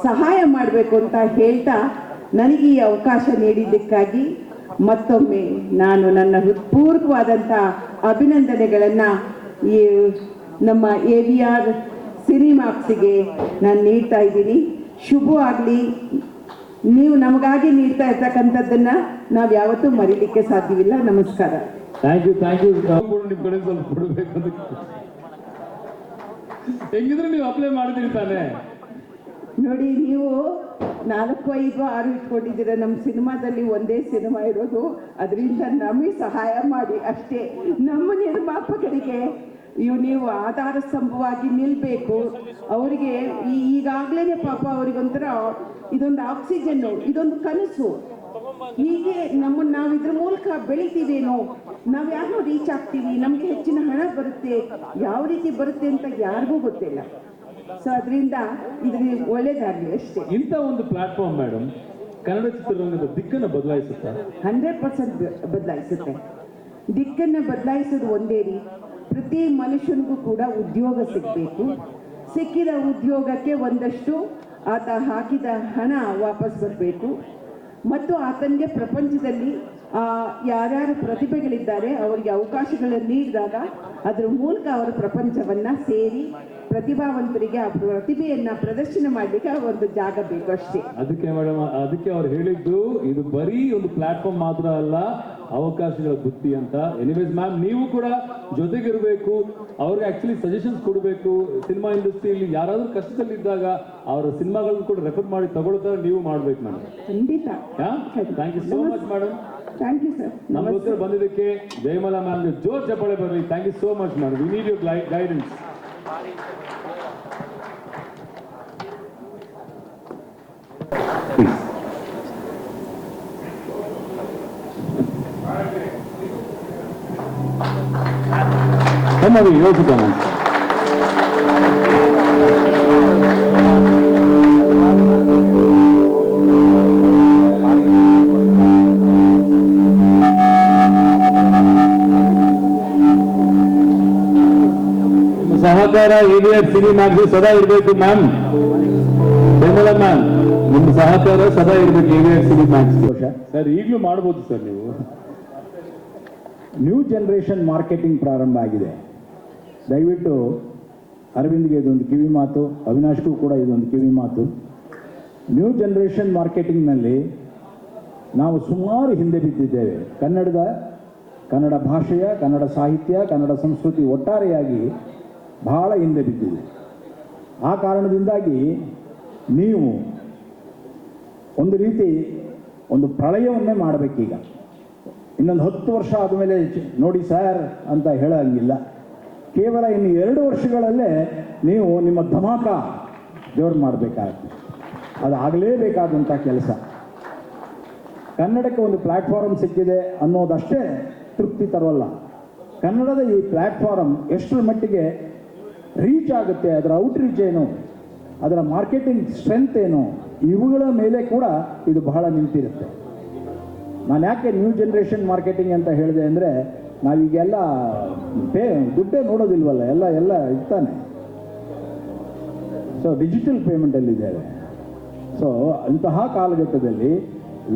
ಸಹಾಯ ಮಾಡಬೇಕು ಅಂತ ಹೇಳ್ತಾ ನನಗೆ ಈ ಅವಕಾಶ ನೀಡಿದ್ದಕ್ಕಾಗಿ ಮತ್ತೊಮ್ಮೆ ನಾನು ನನ್ನ ಹೃತ್ಪೂರ್ವಕವಾದಂಥ ಅಭಿನಂದನೆಗಳನ್ನು ಈ ನಮ್ಮ AVR ಸಿನಿಮಾಕ್ಸಿಗೆ ನಾನು ನೀಡ್ತಾ ಇದ್ದೀನಿ. ಶುಭವಾಗಲಿ. ನೀವು ನಮಗಾಗಿ ನೀಡ್ತಾ ಇರ್ತಕ್ಕಂಥದ್ದನ್ನು ನಾವು ಯಾವತ್ತೂ ಮರೀಲಿಕ್ಕೆ ಸಾಧ್ಯವಿಲ್ಲ. ನಮಸ್ಕಾರ. Thank you. ನಿಮ್ಮ ಕಡೆ ಸ್ವಲ್ಪ ಕೊಡಬೇಕು ಅಂತ ಹೆಂಗಿದ್ರೆ ನೀವು ಅಪ್ಲೈ ಮಾಡಿದಿರಿ ತಾನೆ. ನೋಡಿ, ನೀವು 4, 5, 6 ಇಟ್ಕೊಂಡಿದ್ದೀರ. ನಮ್ಮ ಸಿನಿಮಾದಲ್ಲಿ ಒಂದೇ ಸಿನಿಮಾ ಇರೋದು. ಅದರಿಂದ ನಮಗೆ ಸಹಾಯ ಮಾಡಿ ಅಷ್ಟೇ. ನಮ್ಮ ನಿರ್ಮಾಪಕರಿಗೆ ನೀವು ಆಧಾರ ಸ್ತಂಭವಾಗಿ ನಿಲ್ಲಬೇಕು. ಅವರಿಗೆ ಈಗಾಗಲೇ ಪಾಪ ಅವರಿಗೊಂಥರ ಇದೊಂದು ಆಕ್ಸಿಜನ್ನು, ಇದೊಂದು ಕನಸು. ಹೀಗೆ ನಾವು ಇದ್ರ ಮೂಲಕ ಬೆಳಿತೀವೇನೋ, ನಾವು ಯಾರನ್ನೋ ರೀಚ್ ಆಗ್ತೀವಿ, ನಮಗೆ ಹೆಚ್ಚಿನ ಹಣ ಬರುತ್ತೆ, ಯಾವ ರೀತಿ ಬರುತ್ತೆ ಅಂತ ಯಾರಿಗೂ ಗೊತ್ತಿಲ್ಲ. ಸೊ ಅದರಿಂದ ಇದಕ್ಕೆ ಒಳ್ಳೇದಾಗಲಿ ಅಷ್ಟೇ. ಇಂಥ ಒಂದು ಪ್ಲಾಟ್ಫಾರ್ಮ್ ಮೇಡಮ್ ಕನ್ನಡ ಚಿತ್ರರಂಗದ ದಿಕ್ಕನ್ನು ಬದಲಾಯಿಸುತ್ತಾ? 100% ಬದಲಾಯಿಸುತ್ತೆ. ದಿಕ್ಕನ್ನು ಬದಲಾಯಿಸೋದು ಒಂದೇ ರೀ, ಪ್ರತಿ ಮನುಷ್ಯನಿಗೂ ಕೂಡ ಉದ್ಯೋಗ ಸಿಗಬೇಕು. ಸಿಕ್ಕಿದ ಉದ್ಯೋಗಕ್ಕೆ ಒಂದಷ್ಟು ಆತ ಹಾಕಿದ ಹಣ ವಾಪಸ್ ಬರಬೇಕು ಮತ್ತು ಆತನಿಗೆ ಪ್ರಪಂಚದಲ್ಲಿ ಯಾರ್ಯಾರು ಪ್ರತಿಭೆಗಳಿದ್ದಾರೆ ಅವರಿಗೆ ಅವಕಾಶಗಳನ್ನು ನೀಡಿದಾಗ ಅದರ ಮೂಲಕ ಅವರ ಪ್ರಪಂಚವನ್ನು ಸೇರಿ ಪ್ರತಿಭಾವಂತರಿಗೆ ಆ ಪ್ರತಿಭೆಯನ್ನ ಪ್ರದರ್ಶನ ಮಾಡಲಿಕ್ಕೆ ಒಂದು ಜಾಗ ಬೇಕು ಅಷ್ಟೇ. ಅದಕ್ಕೆ ಮೇಡಮ್, ಅದಕ್ಕೆ ಅವ್ರು ಹೇಳಿದ್ದು ಇದು ಬರೀ ಒಂದು ಪ್ಲಾಟ್ಫಾರ್ಮ್ ಮಾತ್ರ ಅಲ್ಲ, ಅವಕಾಶಗಳ ಬುತ್ತಿ ಅಂತ. ಎನಿವೇಸ್ ಮ್ಯಾಮ್, ನೀವು ಕೂಡ ಜೊತೆಗಿರಬೇಕು, ಅವ್ರಿಗೆ ಆಕ್ಚುಲಿ ಸಜೆಷನ್ಸ್ ಕೊಡಬೇಕು. ಸಿನಿಮಾ ಇಂಡಸ್ಟ್ರಿಯಲ್ಲಿ ಯಾರಾದ್ರೂ ಕಷ್ಟದಲ್ಲಿದ್ದಾಗ ಅವರ ಸಿನಿಮಾಗಳನ್ನ ಕೂಡ ರೆಫರ್ ಮಾಡಿ ತಗೊಳ್ತಾರೆ, ನೀವು ಮಾಡ್ಬೇಕು ಮೇಡಮ್. ಖಂಡಿತ. Thank you so much madam. Thank you sir. ನಮಗೋಸ್ಕರ ಬಂದಿದ್ದಕ್ಕೆ ಜಯಮಾಲಾ ಮ್ಯಾಮ್ಗೆ ಜೋರ್ ಚಪ್ಪಾಳೆ ಬರಲಿ. Thank you so much ma'am. We need your guidance. ಯೋಚಿತ ಮ್ಯಾಮ್. ಸಹಕಾರ AVR ಸಿನಿಮ್ಯಾಕ್ಸ್ ಸದಾ ಇರಬೇಕು ಮ್ಯಾಮ್. ಬೆಂಬಲ ಮ್ಯಾಮ್, ನಿಮ್ಮ ಸಹಕಾರ ಸದಾ ಇರಬೇಕು AVR ಸಿನಿಮ್ಯಾಕ್ಸ್. ಸರ್ ಈಗಲೂ ಮಾಡ್ಬೋದು ಸರ್ ನೀವು. ನ್ಯೂ ಜನರೇಷನ್ ಮಾರ್ಕೆಟಿಂಗ್ ಪ್ರಾರಂಭ ಆಗಿದೆ. ದಯವಿಟ್ಟು ಅರವಿಂದ್ಗೆ ಇದೊಂದು ಕಿವಿ ಮಾತು, ಅವಿನಾಶ್ಗೂ ಕೂಡ ಇದೊಂದು ಕಿವಿ ಮಾತು. ನ್ಯೂ ಜನರೇಷನ್ ಮಾರ್ಕೆಟಿಂಗ್ನಲ್ಲಿ ನಾವು ಸುಮಾರು ಹಿಂದೆ ಬಿದ್ದಿದ್ದೇವೆ. ಕನ್ನಡ ಭಾಷೆಯ, ಕನ್ನಡ ಸಾಹಿತ್ಯ, ಕನ್ನಡ ಸಂಸ್ಕೃತಿ ಒಟ್ಟಾರೆಯಾಗಿ ಬಹಳ ಹಿಂದೆ ಬಿದ್ದಿದೆ. ಆ ಕಾರಣದಿಂದಾಗಿ ನೀವು ಒಂದು ರೀತಿ ಒಂದು ಪ್ರಳಯವನ್ನೇ ಮಾಡಬೇಕೀಗ. ಇನ್ನೊಂದು 10 ವರ್ಷ ಆದಮೇಲೆ ನೋಡಿ ಸರ್ ಅಂತ ಹೇಳಂಗಿಲ್ಲ. ಕೇವಲ ಇನ್ನು 2 ವರ್ಷಗಳಲ್ಲೇ ನೀವು ನಿಮ್ಮ ಧಮಾಕ ಜೋರು ಮಾಡಬೇಕಾಗುತ್ತೆ. ಅದು ಆಗಲೇಬೇಕಾದಂಥ ಕೆಲಸ. ಕನ್ನಡಕ್ಕೆ ಒಂದು ಪ್ಲ್ಯಾಟ್ಫಾರ್ಮ್ ಸಿಕ್ಕಿದೆ ಅನ್ನೋದಷ್ಟೇ ತೃಪ್ತಿ ತರೋಲ್ಲ. ಕನ್ನಡದ ಈ ಪ್ಲ್ಯಾಟ್ಫಾರ್ಮ್ ಎಷ್ಟರ ಮಟ್ಟಿಗೆ ರೀಚ್ ಆಗುತ್ತೆ, ಅದರ ಔಟ್ರೀಚ್ ಏನು, ಅದರ ಮಾರ್ಕೆಟಿಂಗ್ ಸ್ಟ್ರೆಂತ್ ಏನು, ಇವುಗಳ ಮೇಲೆ ಕೂಡ ಇದು ಬಹಳ ನಿಂತಿರುತ್ತೆ. ನಾನು ಯಾಕೆ ನ್ಯೂ ಜನರೇಷನ್ ಮಾರ್ಕೆಟಿಂಗ್ ಅಂತ ಹೇಳಿದೆ ಅಂದರೆ, ನಾವೀಗೆಲ್ಲ ದುಡ್ಡೇ ನೋಡೋದಿಲ್ವಲ್ಲ, ಎಲ್ಲ ಇರ್ತಾನೆ. So digital ಪೇಮೆಂಟಲ್ಲಿದ್ದೇವೆ. ಸೊ ಅಂತಹ ಕಾಲಘಟ್ಟದಲ್ಲಿ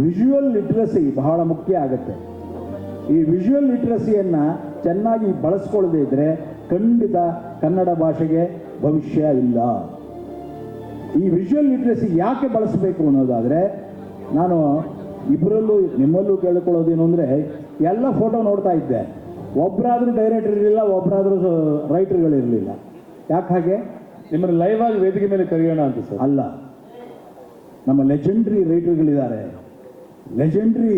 ವಿಜುವಲ್ ಲಿಟ್ರಸಿ ಬಹಳ ಮುಖ್ಯ ಆಗುತ್ತೆ. ಈ ವಿಜುವಲ್ ಲಿಟ್ರಸಿಯನ್ನು ಚೆನ್ನಾಗಿ ಬಳಸ್ಕೊಳ್ಳದೇ ಇದ್ದರೆ ಖಂಡಿತ ಕನ್ನಡ ಭಾಷೆಗೆ ಭವಿಷ್ಯ ಇಲ್ಲ. ಈ ವಿಜುವಲ್ ಲಿಟ್ರಸಿ ಯಾಕೆ ಬಳಸಬೇಕು ಅನ್ನೋದಾದರೆ, ನಾನು ಇಬ್ಬರಲ್ಲೂ ನಿಮ್ಮಲ್ಲೂ ಕೇಳ್ಕೊಳ್ಳೋದೇನು ಅಂದರೆ, ಎಲ್ಲ ಫೋಟೋ ನೋಡ್ತಾ ಇದ್ದೆ, ಒಬ್ಬರಾದರೂ ಡೈರೆಕ್ಟರ್ ಇರಲಿಲ್ಲ, ಒಬ್ಬರಾದರೂ ರೈಟರ್ಗಳಿರಲಿಲ್ಲ. ಯಾಕೆ ಹಾಗೆ? ನಿಮ್ಮನ್ನು ಲೈವ್ ಆಗಿ ವೇದಿಕೆ ಮೇಲೆ ಕರೆಯೋಣ ಅಂತ ಸರ್? ಅಲ್ಲ, ನಮ್ಮ ಲೆಜೆಂಡ್ರಿ ರೈಟರ್ಗಳಿದ್ದಾರೆ, ಲೆಜೆಂಡ್ರಿ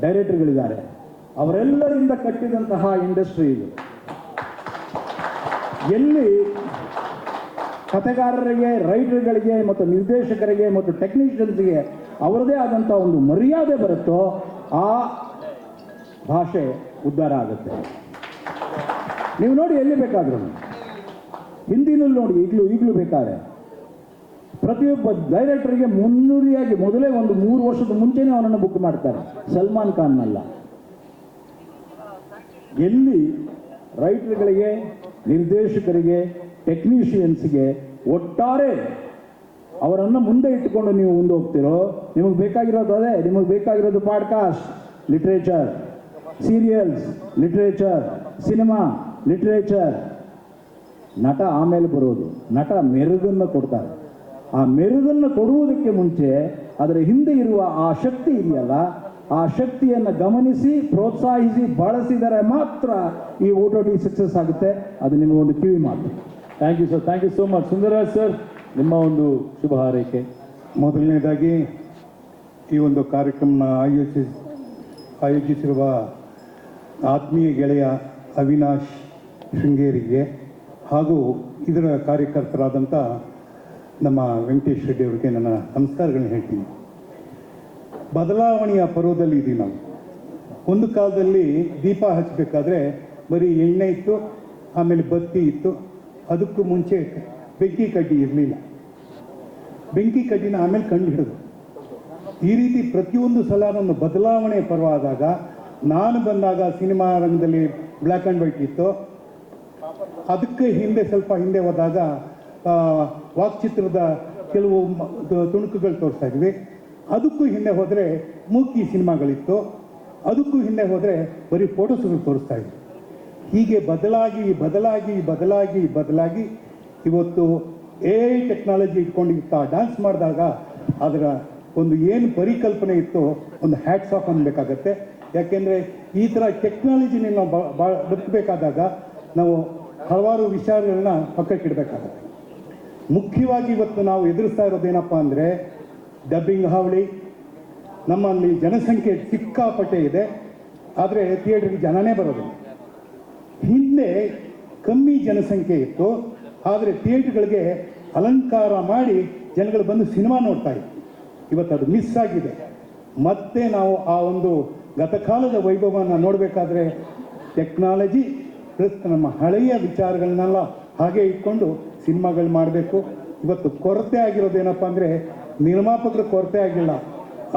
ಡೈರೆಕ್ಟರ್ಗಳಿದ್ದಾರೆ. ಅವರೆಲ್ಲರಿಂದ ಕಟ್ಟಿದಂತಹ ಇಂಡಸ್ಟ್ರಿ ಇದು. ಎಲ್ಲಿ ಕಥೆಗಾರರಿಗೆ, ರೈಟರ್ಗಳಿಗೆ ಮತ್ತು ನಿರ್ದೇಶಕರಿಗೆ ಮತ್ತು ಟೆಕ್ನಿಷಿಯನ್ಸ್ಗೆ ಅವರದೇ ಆದಂಥ ಒಂದು ಮರ್ಯಾದೆ ಬರುತ್ತೋ ಆ ಭಾಷೆ ಉದ್ಧಾರ ಆಗುತ್ತೆ. ನೀವು ನೋಡಿ, ಎಲ್ಲಿ ಬೇಕಾದರೂ ಹಿಂದಿನಲ್ಲಿ ನೋಡಿ, ಈಗಲೂ ಬೇಕಾದ್ರೆ ಪ್ರತಿಯೊಬ್ಬ ಡೈರೆಕ್ಟರ್ಗೆ ಮುನ್ನುರಿಯಾಗಿ ಮೊದಲೇ ಒಂದು 3 ವರ್ಷದ ಮುಂಚೆನೇ ಅವನನ್ನು ಬುಕ್ ಮಾಡ್ತಾರೆ. ಸಲ್ಮಾನ್ ಖಾನ್ನಲ್ಲ. ಎಲ್ಲಿ ರೈಟರ್ಗಳಿಗೆ, ನಿರ್ದೇಶಕರಿಗೆ, ಟೆಕ್ನಿಷಿಯನ್ಸ್ಗೆ ಒಟ್ಟಾರೆ ಅವರನ್ನು ಮುಂದೆ ಇಟ್ಟುಕೊಂಡು ನೀವು ಮುಂದೆ ಹೋಗ್ತಿರೋ, ನಿಮಗೆ ಬೇಕಾಗಿರೋದು ಅದೇ. ನಿಮಗೆ ಬೇಕಾಗಿರೋದು podcast literature, serials literature, cinema literature. ನಟ ಆಮೇಲೆ ಬರೋದು. ನಟ ಮೆರುಗನ್ನು ಕೊಡ್ತಾರೆ. ಆ ಮೆರುಗನ್ನು ಕೊಡುವುದಕ್ಕೆ ಮುಂಚೆ ಅದರ ಹಿಂದೆ ಇರುವ ಆ ಶಕ್ತಿ ಇದೆಯಲ್ಲ, ಆ ಶಕ್ತಿಯನ್ನು ಗಮನಿಸಿ, ಪ್ರೋತ್ಸಾಹಿಸಿ, ಬಳಸಿದರೆ ಮಾತ್ರ ಈ OTT ಸಕ್ಸಸ್ ಆಗುತ್ತೆ. ಅದು ನಿಮಗೊಂದು ಕಿವಿ ಮಾತು. Thank you sir. Thank you so much. Sundararaj sir, ನಿಮ್ಮ ಒಂದು ಶುಭ ಹಾರೈಕೆ. ಮೊದಲನೇದಾಗಿ ಈ ಒಂದು ಕಾರ್ಯಕ್ರಮ ಆಯೋಜಿಸಿರುವ ಆತ್ಮೀಯ ಗೆಳೆಯ ಅವಿನಾಶ್ ಶೃಂಗೇರಿಗೆ ಹಾಗೂ ಇದರ ಕಾರ್ಯಕರ್ತರಾದಂಥ ನಮ್ಮ ವೆಂಕಟೇಶ್ ರೆಡ್ಡಿ ಅವರಿಗೆ ನನ್ನ ನಮಸ್ಕಾರಗಳನ್ನ ಹೇಳ್ತೀನಿ. ಬದಲಾವಣೆಯ ಪರ್ವದಲ್ಲಿ ಇದ್ದೀವಿ ನಾವು. ಒಂದು ಕಾಲದಲ್ಲಿ ದೀಪ ಹಚ್ಚಬೇಕಾದ್ರೆ ಬರೀ ಎಣ್ಣೆ ಇತ್ತು, ಆಮೇಲೆ ಬತ್ತಿ ಇತ್ತು. ಅದಕ್ಕೂ ಮುಂಚೆ ಬೆಂಕಿ ಕಡ್ಡಿ ಇರಲಿಲ್ಲ. ಬೆಂಕಿ ಕಡ್ಡಿನ ಆಮೇಲೆ ಕಂಡು ಹಿಡಿದು ಈ ರೀತಿ ಪ್ರತಿಯೊಂದು ಸಲ ನನ್ನ ಬದಲಾವಣೆ ಪರ್ವ ಆದಾಗ, ನಾನು ಬಂದಾಗ ಸಿನಿಮಾ ರಂಗದಲ್ಲಿ ಬ್ಲ್ಯಾಕ್ ಆ್ಯಂಡ್ ವೈಟ್ ಇತ್ತು. ಅದಕ್ಕೆ ಸ್ವಲ್ಪ ಹಿಂದೆ ಹೋದಾಗ ವಾಕ್ಚಿತ್ರದ ಕೆಲವು ತುಣುಕುಗಳು ತೋರಿಸ್ತಾ ಇದ್ವಿ. ಅದಕ್ಕೂ ಹಿಂದೆ ಹೋದರೆ ಮೂಕಿ ಸಿನಿಮಾಗಳಿತ್ತು. ಅದಕ್ಕೂ ಹಿಂದೆ ಹೋದರೆ ಬರೀ ಫೋಟೋಸ್ಗಳು ತೋರಿಸ್ತಾ ಇದ್ವಿ. ಹೀಗೆ ಬದಲಾಗಿ ಇವತ್ತು AI ಟೆಕ್ನಾಲಜಿ ಇಟ್ಕೊಂಡು ಡ್ಯಾನ್ಸ್ ಮಾಡಿದಾಗ ಅದರ ಒಂದು ಏನು ಪರಿಕಲ್ಪನೆ ಇತ್ತು ಒಂದು ಹ್ಯಾಟ್ಸ್ ಆಫ್ ಅನ್ಬೇಕಾಗತ್ತೆ. ಯಾಕೆಂದರೆ ಈ ಥರ ಟೆಕ್ನಾಲಜಿನ ನಾವು ಬದುಕಬೇಕಾದಾಗ ನಾವು ಹಲವಾರು ವಿಚಾರಗಳನ್ನ ಪಕ್ಕಕ್ಕಿಡಬೇಕಾಗತ್ತೆ. ಮುಖ್ಯವಾಗಿ ಇವತ್ತು ನಾವು ಎದುರಿಸ್ತಾ ಇರೋದೇನಪ್ಪ ಅಂದರೆ ಡಬ್ಬಿಂಗ್ ಹಾವಳಿ. ನಮ್ಮಲ್ಲಿ ಜನಸಂಖ್ಯೆ ಸಿಕ್ಕಾಪಟ್ಟೆ ಇದೆ, ಆದರೆ ಥಿಯೇಟರ್ಗೆ ಜನನೇ ಬರೋದಿಲ್ಲ. ಹಿಂದೆ ಕಮ್ಮಿ ಜನಸಂಖ್ಯೆ ಇತ್ತು, ಆದರೆ ಥಿಯೇಟರ್ಗಳಿಗೆ ಅಲಂಕಾರ ಮಾಡಿ ಜನಗಳು ಬಂದು ಸಿನಿಮಾ ನೋಡ್ತಾ ಇದ್ರು. ಇವತ್ತು ಅದು ಮಿಸ್ ಆಗಿದೆ. ಮತ್ತೆ ನಾವು ಆ ಒಂದು ಗತಕಾಲದ ವೈಭವವನ್ನು ನೋಡಬೇಕಾದ್ರೆ ಟೆಕ್ನಾಲಜಿ ಪ್ಲಸ್ ನಮ್ಮ ಹಳೆಯ ವಿಚಾರಗಳನ್ನೆಲ್ಲ ಹಾಗೆ ಇಟ್ಕೊಂಡು ಸಿನಿಮಾಗಳು ಮಾಡಬೇಕು. ಇವತ್ತು ಕೊರತೆ ಆಗಿರೋದೇನಪ್ಪ ಅಂದರೆ ನಿರ್ಮಾಪಕರ ಕೊರತೆ ಆಗಿಲ್ಲ,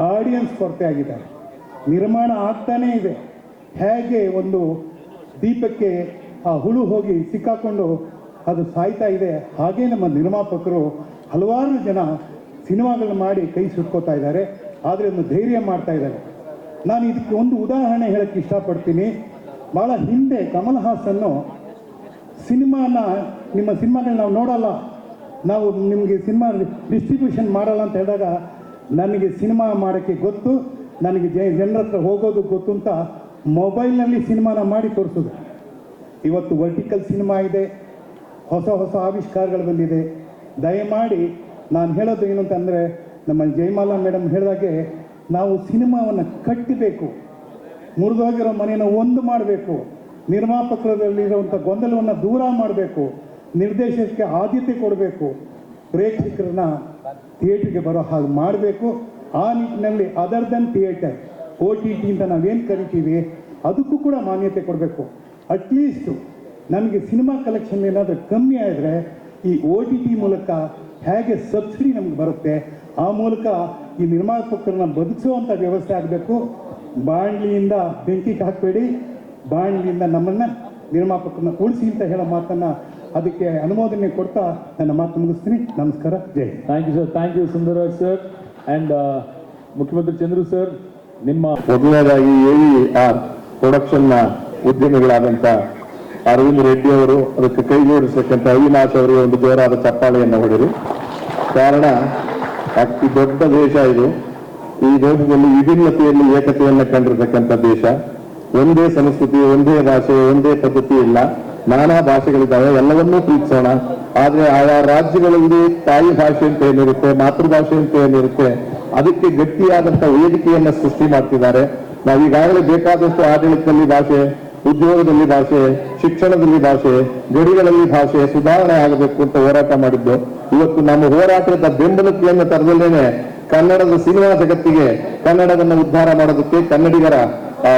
ಆಡಿಯನ್ಸ್ ಕೊರತೆ ಆಗಿದ್ದಾರೆ. ನಿರ್ಮಾಣ ಆಗ್ತಾನೇ ಇದೆ. ಹೇಗೆ ಒಂದು ದೀಪಕ್ಕೆ ಆ ಹುಳು ಹೋಗಿ ಸಿಕ್ಕಾಕೊಂಡು ಅದು ಸಾಯ್ತಾ ಇದೆ, ಹಾಗೆ ನಮ್ಮ ನಿರ್ಮಾಪಕರು ಹಲವಾರು ಜನ ಸಿನಿಮಾಗಳನ್ನ ಮಾಡಿ ಕೈ ಸುಟ್ಕೋತಾ ಇದ್ದಾರೆ. ಆದರೆ ಒಂದು ಧೈರ್ಯ ಮಾಡ್ತಾ ಇದ್ದಾರೆ. ನಾನು ಇದಕ್ಕೆ ಒಂದು ಉದಾಹರಣೆ ಹೇಳಕ್ಕೆ ಇಷ್ಟಪಡ್ತೀನಿ. ಭಾಳ ಹಿಂದೆ ಕಮಲ್ ಹಾಸನ್ನು ನಿಮ್ಮ ಸಿನಿಮಾಗಳನ್ನ ನಾವು ನೋಡಲ್ಲ, ನಾವು ನಿಮಗೆ ಸಿನಿಮಾ ಡಿಸ್ಟ್ರಿಬ್ಯೂಷನ್ ಮಾಡಲ್ಲ ಅಂತ ಹೇಳಿದಾಗ, ನನಗೆ ಸಿನಿಮಾ ಮಾಡೋಕ್ಕೆ ಗೊತ್ತು, ನನಗೆ ಜನರ ಹತ್ರ ಹೋಗೋದು ಗೊತ್ತು ಅಂತ ಮೊಬೈಲ್ನಲ್ಲಿ ಸಿನಿಮಾನ ಮಾಡಿ ತೋರಿಸೋದು. ಇವತ್ತು ವರ್ಟಿಕಲ್ ಸಿನಿಮಾ ಇದೆ, ಹೊಸ ಹೊಸ ಆವಿಷ್ಕಾರಗಳು ಬಂದಿದೆ. ದಯಮಾಡಿ ನಾನು ಹೇಳೋದು ಏನು ಅಂತಂದರೆ, ನಮ್ಮ ಜಯಮಾಲಾ ಮೇಡಮ್ ಹೇಳಿದಾಗೆ ನಾವು ಸಿನಿಮಾವನ್ನು ಕಟ್ಟಬೇಕು, ಮುರಿದೋಗಿರೋ ಮನೆಯನ್ನು ಒಂದು ಮಾಡಬೇಕು, ನಿರ್ಮಾಪಕರಲ್ಲಿರುವಂಥ ಗೊಂದಲವನ್ನು ದೂರ ಮಾಡಬೇಕು, ನಿರ್ದೇಶಕಕ್ಕೆ ಆದ್ಯತೆ ಕೊಡಬೇಕು, ಪ್ರೇಕ್ಷಕರನ್ನ ಥಿಯೇಟ್ರಿಗೆ ಬರೋ ಹಾಗೆ ಮಾಡಬೇಕು. ಆ ನಿಟ್ಟಿನಲ್ಲಿ ಅದರ್ ದೆನ್ ಥಿಯೇಟರ್ OTT ಅಂತ ನಾವೇನು ಕರಿತೀವಿ ಅದಕ್ಕೂ ಕೂಡ ಮಾನ್ಯತೆ ಕೊಡಬೇಕು. ಅಟ್ಲೀಸ್ಟು ನಮಗೆ ಸಿನಿಮಾ ಕಲೆಕ್ಷನ್ ಏನಾದರೂ ಕಮ್ಮಿ ಆದರೆ ಈ OTT ಮೂಲಕ ಹೇಗೆ ಸಬ್ಸಿಡಿ ನಮ್ಗೆ ಬರುತ್ತೆ, ಆ ಮೂಲಕ ಈ ನಿರ್ಮಾಪಕರನ್ನ ಬದುಕಿಸುವಂಥ ವ್ಯವಸ್ಥೆ ಆಗಬೇಕು. ಬಾಣ್ಲಿಯಿಂದ ಬೆಂಕಿಗೆ ಹಾಕಬೇಡಿ, ಬಾಣ್ಲಿಯಿಂದ ನಮ್ಮನ್ನು ನಿರ್ಮಾಪಕರನ್ನ ಉಳಿಸಿ ಅಂತ ಹೇಳೋ ಮಾತನ್ನು ಅದಕ್ಕೆ ಅನುಮೋದನೆ ಕೊಡ್ತಾ ನನ್ನ ಮಾತು ಮುಗಿಸ್ತೀನಿ. ನಮಸ್ಕಾರ, ಜೈ. Thank you sir, thank you Sundararaj sir and Mukhyamantri Chandru sir. ನಿಮ್ಮ ಮೊದಲನೇದಾಗಿ AVR ಪ್ರೊಡಕ್ಷನ್ನ ಉದ್ಯಮಿಗಳಾದಂಥ ಅರವಿಂದ್ ರೆಡ್ಡಿ ಅವರು, ಅದಕ್ಕೆ ಕೈ ಜೋಡಿಸತಕ್ಕಂಥ ಅವಿನಾಶ್ ಅವರಿಗೆ ಒಂದು ಜೋರಾದ ಚಪ್ಪಾಳೆಯನ್ನು ಹೊಡೆಯಿರಿ. ಕಾರಣ ಅತಿ ದೊಡ್ಡ ದೇಶ ಇದು. ಈ ದೇಶದಲ್ಲಿ ವಿಭಿನ್ನತೆಯಲ್ಲಿ ಏಕತೆಯನ್ನು ಕಂಡಿರತಕ್ಕಂಥ ದೇಶ. ಒಂದೇ ಸಂಸ್ಕೃತಿ, ಒಂದೇ ಭಾಷೆ, ಒಂದೇ ಪದ್ಧತಿ ಇಲ್ಲ, ನಾನಾ ಭಾಷೆಗಳಿದ್ದಾವೆ. ಎಲ್ಲವನ್ನೂ ಪ್ರೀತಿಸೋಣ. ಆದರೆ ಆಯಾ ರಾಜ್ಯಗಳಲ್ಲಿ ತಾಯಿ ಭಾಷೆ ಅಂತ ಏನಿರುತ್ತೆ, ಮಾತೃಭಾಷೆ ಅಂತ ಏನಿರುತ್ತೆ, ಅದಕ್ಕೆ ಗಟ್ಟಿಯಾದಂಥ ವೇದಿಕೆಯನ್ನು ಸೃಷ್ಟಿ ಮಾಡ್ತಿದ್ದಾರೆ. ನಾವೀಗಾಗಲೇ ಬೇಕಾದಷ್ಟು ಆಡಳಿತದಲ್ಲಿ ಭಾಷೆ, ಉದ್ಯೋಗದಲ್ಲಿ ಭಾಷೆ, ಶಿಕ್ಷಣದಲ್ಲಿ ಭಾಷೆ, ಗಡಿಗಳಲ್ಲಿ ಭಾಷೆ ಸುಧಾರಣೆ ಆಗಬೇಕು ಅಂತ ಹೋರಾಟ ಮಾಡಿದ್ದು. ಇವತ್ತು ನಮ್ಮ ಹೋರಾಟದ ಬೆಂಬಲತೆಯನ್ನು ತರದಲ್ಲೇನೆ ಕನ್ನಡದ ಸಿನಿಮಾ ಜಗತ್ತಿಗೆ ಕನ್ನಡವನ್ನು ಉದ್ಧಾರ ಮಾಡೋದಕ್ಕೆ, ಕನ್ನಡಿಗರ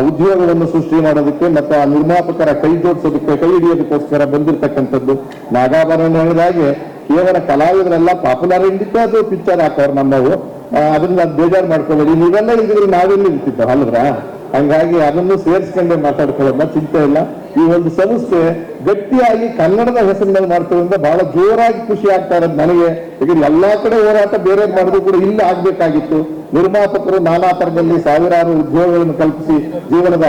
ಉದ್ಯೋಗವನ್ನು ಸೃಷ್ಟಿ ಮಾಡೋದಕ್ಕೆ ಮತ್ತು ಆ ನಿರ್ಮಾಪಕರ ಕೈ ಜೋಡಿಸೋದಕ್ಕೆ, ಕೈ ಹಿಡಿಯೋದಕ್ಕೋಸ್ಕರ ಬಂದಿರತಕ್ಕಂಥದ್ದು. ನಾಗಾಭರಣ ಹೇಳಿದಾಗೆ ಕೇವಲ ಕಲಾವಿದರೆಲ್ಲ ಪಾಪ್ಯುಲರ್ ಇಂಡಿತ್ತು ಅದು ಪಿಕ್ಚರ್ ಹಾಕೋರು ನಮ್ಮವು, ಅದನ್ನ ಬೇಜಾರು ಮಾಡ್ಕೋಬೇಡಿ. ನೀವೆಲ್ಲ ಇದ್ರೆ ನಾವೆಲ್ಲಿ ಇರ್ತಿದ್ದೋ ಅಲ್ದ್ರ. ಹಂಗಾಗಿ ಅದನ್ನು ಸೇರಿಸ್ಕೊಂಡೆ ಮಾತಾಡ್ಕೊಳ್ಳೋಣ, ಚಿಂತೆ ಇಲ್ಲ. ಈ ಒಂದು ಸಂಸ್ಥೆ ಗಟ್ಟಿಯಾಗಿ ಕನ್ನಡದ ಹೆಸರಿನಲ್ಲಿ ಮಾಡ್ಕೊಳ್ಳೋದ್ರಿಂದ ಬಹಳ ಜೋರಾಗಿ ಖುಷಿ ಆಗ್ತಾ ಇರೋದು ನನಗೆ. ಈಗ ಎಲ್ಲಾ ಕಡೆ ಹೋರಾಟ ಬೇರೆ ಮಾಡಿದ್ರು ಕೂಡ ಇಲ್ಲಿ ಆಗ್ಬೇಕಾಗಿತ್ತು. ನಿರ್ಮಾಪಕರು ನಾನಾ ತರದಲ್ಲಿ ಸಾವಿರಾರು ಉದ್ಯೋಗಗಳನ್ನು ಕಲ್ಪಿಸಿ ಜೀವನದ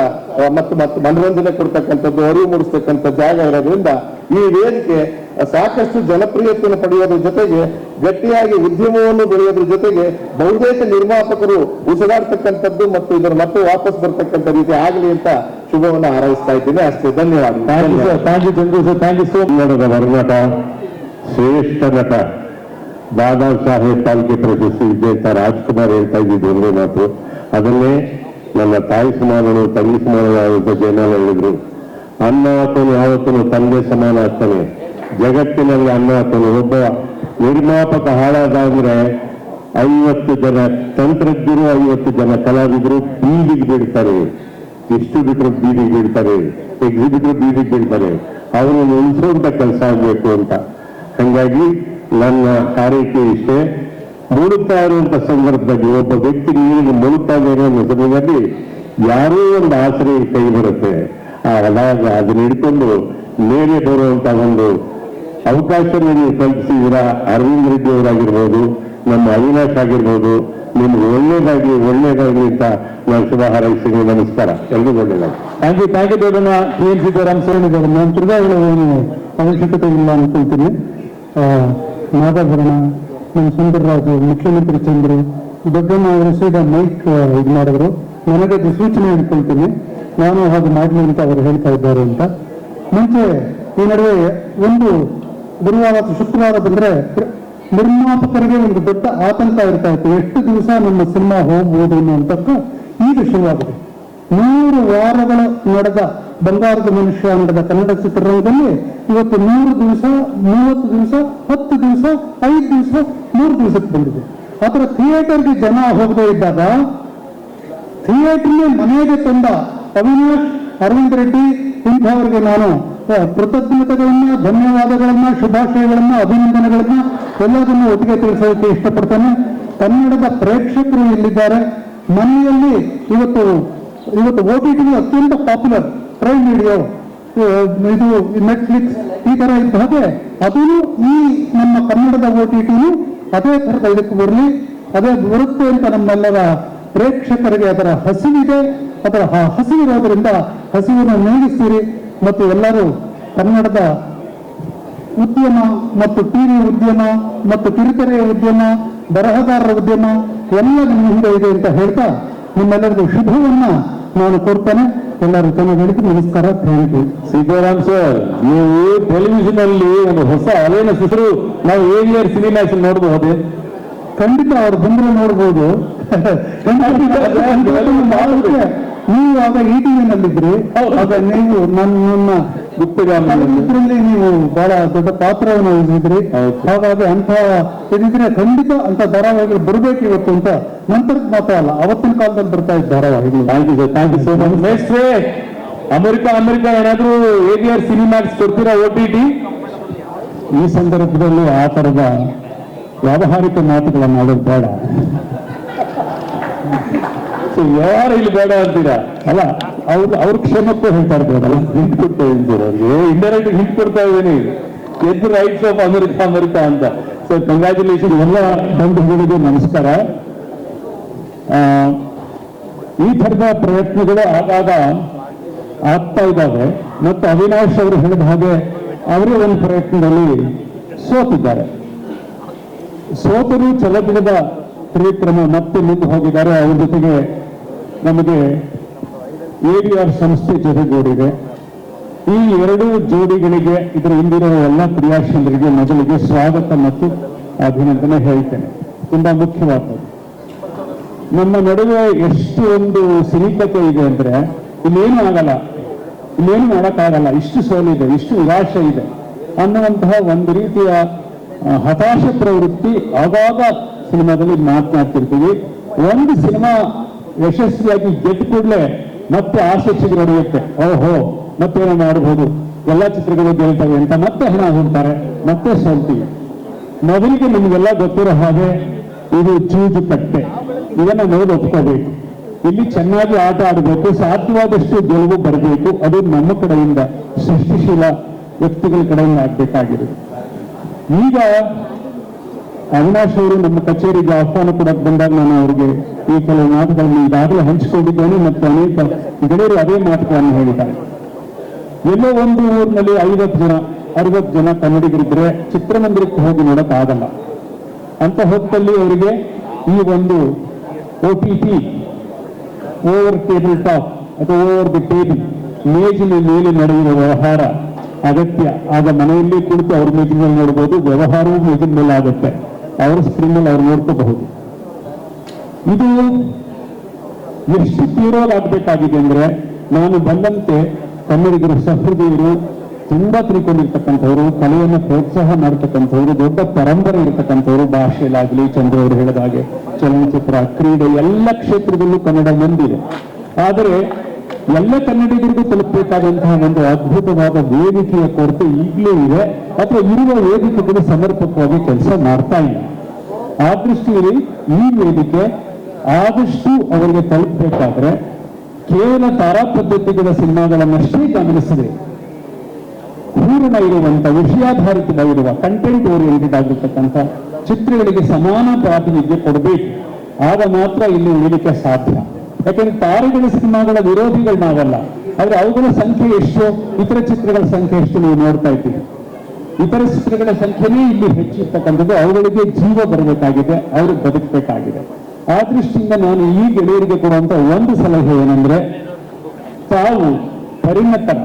ಮತ್ತು ಮನೋರಂಜನೆ ಕೊಡ್ತಕ್ಕಂಥದ್ದು, ಅರಿವು ಮೂಡಿಸ್ತಕ್ಕಂಥ ಜಾಗ ಇರೋದ್ರಿಂದ ಈ ವೇದಿಕೆ ಸಾಕಷ್ಟು ಜನಪ್ರಿಯತೆಯನ್ನು ಪಡೆಯೋದ್ರ ಜೊತೆಗೆ ಗಟ್ಟಿಯಾಗಿ ಉದ್ಯಮವನ್ನು ಬೆಳೆಯೋದ್ರ ಜೊತೆಗೆ ಬಹುತೇಕ ನಿರ್ಮಾಪಕರು ಉಸಿರಾಡ್ತಕ್ಕಂಥದ್ದು ಮತ್ತು ಇದರ ಮತ್ತೆ ವಾಪಸ್ ಬರ್ತಕ್ಕಂಥ ರೀತಿ ಆಗಲಿ ಅಂತ ಶುಭವನ್ನು ಹಾರೈಸ್ತಾ ಇದ್ದೀನಿ. ಅಷ್ಟೇ, ಧನ್ಯವಾದ. Thank you Chandru sir, thank you so much. ಹೊರನಟ, ಶ್ರೇಷ್ಠ ನಟ, ದಾದಾ ಸಾಹೇಬ್ ಫಾಲ್ಕೆ ಪ್ರಶಸ್ತಿ ವಿಜೇತ ರಾಜ್ಕುಮಾರ್ ಹೇಳ್ತಾ ಇದ್ದಿದ್ದು ಒಂದೇ ಮಾತು. ಅದನ್ನೇ ನನ್ನ ತಾಯಿ ಸಮಾನನು ತಂಗಿ ಸಮಾನವಾದಂಥ ಜಯಮಾಲ ಹೇಳಿದ್ರು. ಅನ್ನ ಆತನು ಯಾವತ್ತೂ ತಂದೆ ಸಮಾನ ಆಗ್ತಾನೆ. ಜಗತ್ತಿನಲ್ಲಿ ಅನ್ನ ಆತನು. ಒಬ್ಬ ನಿರ್ಮಾಪಕ ಹಾಳಾದ್ರೆ 50 ಜನ ತಂತ್ರಜ್ಞರು, 50 ಜನ ಕಲಾವಿದರು ಬೀದಿಗೆ ಬೀಳ್ತಾರೆ, ಡಿಸ್ಟ್ರಿಬ್ಯೂಟರ್ ಬೀದಿಗೆ ಬೀಳ್ತಾರೆ, ಎಕ್ಸಿಬಿಟರ್ ಬೀದಿಗೆ ಬೀಳ್ತಾರೆ. ಅವರನ್ನು ಉಳಿಸುವಂತ ಕೆಲಸ ಆಗಬೇಕು ಅಂತ. ಹಾಗಾಗಿ ನನ್ನ ಹಾರೈಕೆ ಇಷ್ಟೇ. ಮುಳುಗ್ತಾ ಇರುವಂತ ಸಂದರ್ಭದಲ್ಲಿ ಒಬ್ಬ ವ್ಯಕ್ತಿ ನೀರಿಗೆ ಮುಳುಗ್ತಾ ಇರೋ ಸಮಯದಲ್ಲಿ ಯಾರೋ ಒಂದು ಆಶ್ರಯ ಕೈ ಬರುತ್ತೆ. ಆಗ ಅದನ್ನ ಹಿಡ್ಕೊಂಡು ಮೇಲೆ ಬರುವಂತ ಒಂದು ಅವಕಾಶ ನೀವು ಕಲ್ಪಿಸಿದ್ದೀರಾ. ಅರವಿಂದ್ ರೆಡ್ಡಿ ಅವರಾಗಿರ್ಬೋದು, ನಮ್ಮ ಅವಿನಾಶ್ ಆಗಿರ್ಬೋದು, ನಿಮ್ಗೆ ಒಳ್ಳೇದಾಗಿ ಅಂತ ನಾನು ಶುಭ ಹಾರೈಸ್ತೀನಿ. ನಮಸ್ಕಾರ, ಎಲ್ರಿಗೂ ಒಳ್ಳೇದಾಗಿ. Thank you Doddanna. TN Seetharam sir, ನಾನು ತಿರ್ಗಾ ಹೇಳೋ ಅವಶ್ಯಕತೆ ಇಲ್ಲ ಅನ್ಕೊಳ್ತೀನಿ. ನಾಗಾಭರಣ, ನಮ್ಮ ಸುಂದರರಾಜು, ಮುಖ್ಯಮಂತ್ರಿ ಚಂದ್ರು, ದೊಡ್ಡಣ್ಣ ಅವರು ಸೀದಾ ಮೈಕ್ ಇದು ಮಾಡಿದ್ರು. ನನಗೆ ಅದು ಸೂಚನೆ ಇಟ್ಕೊಳ್ತೀನಿ, ನಾನು ಹಾಗೆ ಮಾಡಲಿ ಅಂತ ಅವರು ಹೇಳ್ತಾ ಇದ್ದಾರೆ ಅಂತ. ಮುಂಚೆ ಈ ನಡುವೆ ಒಂದು ಗುರುವಾರ ಶುಕ್ರವಾರ ಬಂದರೆ ನಿರ್ಮಾಪಕರಿಗೆ ಒಂದು ದೊಡ್ಡ ಆತಂಕ ಇರ್ತಾ ಇತ್ತು, ಎಷ್ಟು ದಿವಸ ನಮ್ಮ ಸಿನಿಮಾ ಹೋಗ್ಬೋದು ಅನ್ನುವಂಥದ್ದು ಈಗ ಶುರುವಾಗಿದೆ. 100 ವಾರಗಳ ನಡೆದ ಬಂಗಾರದ ಮನುಷ್ಯ ನಡೆದ ಕನ್ನಡ ಚಿತ್ರರಂಗದಲ್ಲಿ ಇವತ್ತು 100 ದಿವಸ, 30 ದಿವಸ, 10 ದಿವಸ, 5 ದಿವಸ, 3 ದಿವಸಕ್ಕೆ ಬಂದಿದೆ. ಅದರ ಥಿಯೇಟರ್ಗೆ ಜನ ಹೋಗದೇ ಇದ್ದಾಗ ಥಿಯೇಟರ್ನೇ ಮನೆಗೆ ತಂದ ಅವಿನಾಶ್, ಅರವಿಂದ್ ರೆಡ್ಡಿ ಇಂಥವರಿಗೆ ನಾನು ಕೃತಜ್ಞತೆಗಳನ್ನ, ಧನ್ಯವಾದಗಳನ್ನ, ಶುಭಾಶಯಗಳನ್ನ, ಅಭಿನಂದನೆಗಳನ್ನ ಎಲ್ಲದನ್ನು ಒಟ್ಟಿಗೆ ತಿಳಿಸೋದಕ್ಕೆ ಇಷ್ಟಪಡ್ತೇನೆ. ಕನ್ನಡದ ಪ್ರೇಕ್ಷಕರು ಇಲ್ಲಿದ್ದಾರೆ. ಮನೆಯಲ್ಲಿ ಇವತ್ತು OTT ಅತ್ಯಂತ ಪಾಪ್ಯುಲರ್, ಪ್ರೈಮ್ ವಿಡಿಯೋ, ಇದು ನೆಟ್ಫ್ಲಿಕ್ಸ್ ಈ ತರ ಇದ್ದ ಹಾಗೆ ಅದೂ ಈ ನಮ್ಮ ಕನ್ನಡದ OTT ಅದೇ ಥರದ ಇದಕ್ಕೆ ಬರಲಿ, ಅದೇ ಬರುತ್ತೆ ಅಂತ ನಮ್ಮೆಲ್ಲರ ಪ್ರೇಕ್ಷಕರಿಗೆ ಅದರ ಹಸಿವಿದೆ. ಅದರ ಹಸಿವಿರೋದ್ರಿಂದ ಹಸಿವನ್ನು ನೀಗಿಸ್ತೀರಿ ಮತ್ತು ಎಲ್ಲರೂ ಕನ್ನಡದ ಉದ್ಯಮ ಮತ್ತು ಟಿವಿ ಉದ್ಯಮ ಮತ್ತು ಕಿರುತೆರೆಯ ಉದ್ಯಮ, ಬರಹಗಾರರ ಉದ್ಯಮ ಎಲ್ಲ ನಿಮ್ಮ ಹಿಂದೆ ಇದೆ ಅಂತ ಹೇಳ್ತಾ ನಿಮ್ಮೆಲ್ಲರಿಗೂ ಶುಭವನ್ನ ನಾನು ಕೊಡ್ತೇನೆ. ಎಲ್ಲರೂ ಚೆನ್ನಾಗಿ ಹೇಳಿದ್ರು. ನಮಸ್ಕಾರ, ಥ್ಯಾಂಕ್ ಯು. ಸೀತಾರಾಮ್ ಸರ್, ನೀವು ಟೆಲಿವಿಷನ್ ಅಲ್ಲಿ ಒಂದು ಹೊಸ ಅಲೆನ ಹೆಸರು ನಾವು AVR ಸಿನಿಮ್ಯಾಕ್ಸ್ ನೋಡಬಹುದೇ? ಖಂಡಿತ ಅವ್ರು ಬಂದ್ರೆ ನೋಡ್ಬೋದು. ನೀವು ಆಗ ETV ನಲ್ಲಿದ್ರಿ, ಆಗ ನೀವು ನನ್ನ ಇದರಲ್ಲಿ ನೀವು ಬಹಳ ದೊಡ್ಡ ಪಾತ್ರವನ್ನು ವಹಿಸಿದ್ರಿ. ಹಾಗಾಗಿ ಅಂತ ಇದಿದ್ರೆ ಖಂಡಿತ ಅಂತ ಧಾರಾವಾಹಿಗಳು ಬರಬೇಕು ಇವತ್ತು ಅಂತ ನಂತರ ಮಾತ್ರ ಅಲ್ಲ, ಅವತ್ತಿನ ಕಾಲದಲ್ಲಿ ಬರ್ತಾ ಇದ್ದ ಧಾರಾವಾಹಿಗಳು. Thank you so much. Next America ಏನಾದ್ರೂ AVR ಸಿನಿಮ್ಯಾಕ್ಸ್ ಕೊಡ್ತೀರಾ OTT? ಈ ಸಂದರ್ಭದಲ್ಲಿ ಆ ತರದ ವ್ಯಾವಹಾರಿಕ ಮಾತುಗಳನ್ನು ಆಡೋದು ಬೇಡ. ಯಾರು ಇಲ್ಲಿ ಬೇಡ ಅಂತೀರಾ? ಅಲ್ಲ, ಅವ್ರ ಕ್ಷೇಮಕ್ಕೂ ಹೇಳ್ತಾ ಇರ್ಬೋದಲ್ಲ, ಹಿಂಟ್ ಕೊಡ್ತಾ ಇದ್ದೀನಿ ಅವ್ರಿಗೆ, ಇಂಡೈರೆಕ್ಟ್ ಹಿಂಟ್ ಕೊಡ್ತಾ ಇದ್ದೀನಿ. ಎದ್ದು ರೈಟ್ಸ್ ಆಫ್ ಅಮೆರಿಕ ಅಂತ. ಸೊ ಕಂಗ್ರ್ಯಾಚುಲೇಷನ್ ಎಲ್ಲ ಬಂಧುಗಳಿಗೆ ನಮಸ್ಕಾರ. ಈ ಥರದ ಪ್ರಯತ್ನಗಳು ಆಗಾಗ ಆಗ್ತಾ ಇದ್ದಾವೆ ಮತ್ತು ಅವಿನಾಶ್ ಅವರು ಹೇಳಿದ ಹಾಗೆ ಅವರೇ ಒಂದು ಪ್ರಯತ್ನದಲ್ಲಿ ಸೋತಿದ್ದಾರೆ. ಸೋತರು ಚಲದಿನದ ತ್ರಿವಿಕ್ರಮ ಮತ್ತೆ ಮುಂದೆ ಹೋಗಿದ್ದಾರೆ. ಅವ್ರ ಜೊತೆಗೆ ನಮಗೆ AVR ಸಂಸ್ಥೆ ಜೊತೆಗೂಡಿದೆ. ಈ ಎರಡು ಜೋಡಿಗಳಿಗೆ, ಇದರ ಹಿಂದಿರುವ ಎಲ್ಲ ಕ್ರಿಯಾಶೀಲರಿಗೆ ಮೊದಲಿಗೆ ಸ್ವಾಗತ ಮತ್ತು ಅಭಿನಂದನೆ ಹೇಳ್ತೇನೆ. ತುಂಬಾ ಮುಖ್ಯವಾದದ್ದು. ನಮ್ಮ ನಡುವೆ ಎಷ್ಟು ಒಂದು ಸಿನಿಕತೆ ಇದೆ ಅಂದ್ರೆ ಇನ್ನೇನು ಆಗಲ್ಲ, ಇನ್ನೇನು ಮಾಡೋಕ್ಕಾಗಲ್ಲ, ಇಷ್ಟು ಸೋಲಿದೆ, ಇಷ್ಟು ನಿರಾಶೆ ಇದೆ ಅನ್ನುವಂತಹ ಒಂದು ರೀತಿಯ ಹತಾಶ ಪ್ರವೃತ್ತಿ ಆಗಾಗ ಸಿನಿಮಾದಲ್ಲಿ ಮಾತನಾಡ್ತಿರ್ತೀವಿ. ಒಂದು ಸಿನಿಮಾ ಯಶಸ್ವಿಯಾಗಿ ಗೆದ್ದ ಕೂಡಲೇ ಮತ್ತೆ ಆಸೆ ಚಿಗುರೊಡೆಯುತ್ತೆ. ಓಹೋ, ಮತ್ತೇನೋ ಮಾಡಬಹುದು, ಎಲ್ಲ ಚಿತ್ರಗಳು ಗೆಲ್ತವೆ ಅಂತ ಮತ್ತೆ ಹಣ ಹೋಗ್ತಾರೆ, ಮತ್ತೆ ಸೋಲ್ತೀವಿ. ಮೊದಲಿಗೆ ನಿಮಗೆಲ್ಲ ಗೊತ್ತಿರೋ ಹಾಗೆ ಇದು ಚೂಜು ಕಟ್ಟೆ, ಇದನ್ನ ನೋಡಿ ಒಪ್ಕೋಬೇಕು. ಇಲ್ಲಿ ಚೆನ್ನಾಗಿ ಆಟ ಆಡಬೇಕು, ಸಾಧ್ಯವಾದಷ್ಟು ಗೆಲುವು ಬರಬೇಕು. ಅದು ನಮ್ಮ ಕಡೆಯಿಂದ, ಸೃಷ್ಟಿಶೀಲ ವ್ಯಕ್ತಿಗಳ ಕಡೆಯಿಂದ ಆಗ್ಬೇಕಾಗಿದೆ. ಈಗ ಅವಿನಾಶ್ ಅವರು ನಮ್ಮ ಕಚೇರಿಗೆ ಆಹ್ವಾನ ಕೊಡಕ್ಕೆ ಬಂದಾಗ ನಾನು ಅವರಿಗೆ ಈ ಕೆಲವು ಮಾತುಗಳನ್ನು ಈಗಾಗಲೇ ಹಂಚಿಕೊಂಡಿದ್ದೇನೆ ಮತ್ತು ಅನೇಕ ಗೆಳೆಯರು ಅದೇ ಮಾತುಗಳನ್ನು ಹೇಳಿದ್ದಾರೆ. ಎಲ್ಲೋ ಒಂದು ಊರಿನಲ್ಲಿ 50 ಜನ 60 ಜನ ಕನ್ನಡಿಗರಿದ್ರೆ ಚಿತ್ರಮಂದಿರಕ್ಕೆ ಹೋಗಿ ನೋಡಕ್ಕಾಗಲ್ಲ. ಅಂತ ಹೊತ್ತಲ್ಲಿ ಅವರಿಗೆ ಈ ಒಂದು OTT, ಓವರ್ ಟೇಬಲ್ ಟಾಪ್ ಅಥವಾ ಓವರ್ ದಿ ಟೇಬಲ್, ಮೇಜಿನ ಮೇಲೆ ನಡೆಯುವ ವ್ಯವಹಾರ ಅಗತ್ಯ. ಆಗ ಮನೆಯಲ್ಲಿ ಕುಳಿತು ಅವ್ರ ಮೇಜಿನ ಮೇಲೆ ನೋಡ್ಬೋದು, ವ್ಯವಹಾರವೂ ಮೇಜಿನ ಮೇಲೆ ಆಗುತ್ತೆ, ಅವ್ರ ಸ್ಕ್ರೀನ್ ಮೇಲೆ ಅವ್ರು ನೋಡ್ಕೋಬಹುದು. ಇದು ಎಷ್ಟು ತೀವ್ರವಾಗಬೇಕಾಗಿದೆ ಅಂದ್ರೆ, ನಾನು ಬಂದಂತೆ ಕನ್ನಡಿಗರು ಸಹೃದಯರು, ತುಂಬಾ ತಿಳ್ಕೊಂಡಿರ್ತಕ್ಕಂಥವ್ರು, ಕಲೆಯನ್ನು ಪ್ರೋತ್ಸಾಹ ಮಾಡತಕ್ಕಂಥವ್ರು, ದೊಡ್ಡ ಪರಂಪರೆ ಇರತಕ್ಕಂಥವ್ರು, ಭಾಷೆಯಲ್ಲಾಗಲಿ, ಚಂದ್ರ ಅವರು ಹೇಳಿದ ಹಾಗೆ ಚಲನಚಿತ್ರ, ಕ್ರೀಡೆ, ಎಲ್ಲ ಕ್ಷೇತ್ರದಲ್ಲೂ ಕನ್ನಡ ಮುಂದಿದೆ. ಆದರೆ ಎಲ್ಲ ಕನ್ನಡಿಗರಿಗೂ ತಲುಪಬೇಕಾದಂತಹ ಒಂದು ಅದ್ಭುತವಾದ ವೇದಿಕೆಯ ಕೊರತೆ ಈಗಲೇ ಇದೆ, ಅಥವಾ ಇರುವ ವೇದಿಕೆಗಳು ಸಮರ್ಪಕವಾಗಿ ಕೆಲಸ ಮಾಡ್ತಾ ಇಲ್ಲ. ಆ ದೃಷ್ಟಿಯಲ್ಲಿ ಈ ವೇದಿಕೆ ಆದಷ್ಟು ಅವರಿಗೆ ತಲುಪಬೇಕಾದ್ರೆ ಕೇವಲ ತಾರಾ ಪದ್ಧತಿಗಳ ಸಿನಿಮಾಗಳನ್ನಷ್ಟೇ ಗಮನಿಸದೆ ಪೂರ್ಣ ಇರುವಂತ, ವಿಷಯಾಧಾರಿತವಾಗಿರುವ, ಕಂಟೆಂಟ್ ಓರಿಯೆಂಟೆಡ್ ಆಗಿರ್ತಕ್ಕಂಥ ಚಿತ್ರಗಳಿಗೆ ಸಮಾನ ಪ್ರಾತಿನಿಧ್ಯ ಕೊಡಬೇಕು. ಆಗ ಮಾತ್ರ ಇಲ್ಲಿ ಉಳಿಲಿಕ್ಕೆ ಸಾಧ್ಯ. ಯಾಕಂದ್ರೆ ತಾರೆಗಳ ಸಿನಿಮಾಗಳ ವಿರೋಧಿಗಳು ನಾವಲ್ಲ, ಆದ್ರೆ ಅವುಗಳ ಸಂಖ್ಯೆ ಎಷ್ಟು, ಇತರ ಚಿತ್ರಗಳ ಸಂಖ್ಯೆ ಎಷ್ಟು ನೀವು ನೋಡ್ತಾ ಇದ್ದೀವಿ. ಇತರ ಚಿತ್ರಗಳ ಸಂಖ್ಯೆನೇ ಇಲ್ಲಿ ಹೆಚ್ಚಿರ್ತಕ್ಕಂಥದ್ದು. ಅವುಗಳಿಗೆ ಜೀವ ಬರಬೇಕಾಗಿದೆ, ಅವರು ಬದುಕಬೇಕಾಗಿದೆ. ಆ ದೃಷ್ಟಿಯಿಂದ ನಾನು ಈ ಗೆಳೆಯರಿಗೆ ಕೊಡುವಂತ ಒಂದು ಸಲಹೆ ಏನಂದ್ರೆ, ತಾವು ಪರಿಣತರ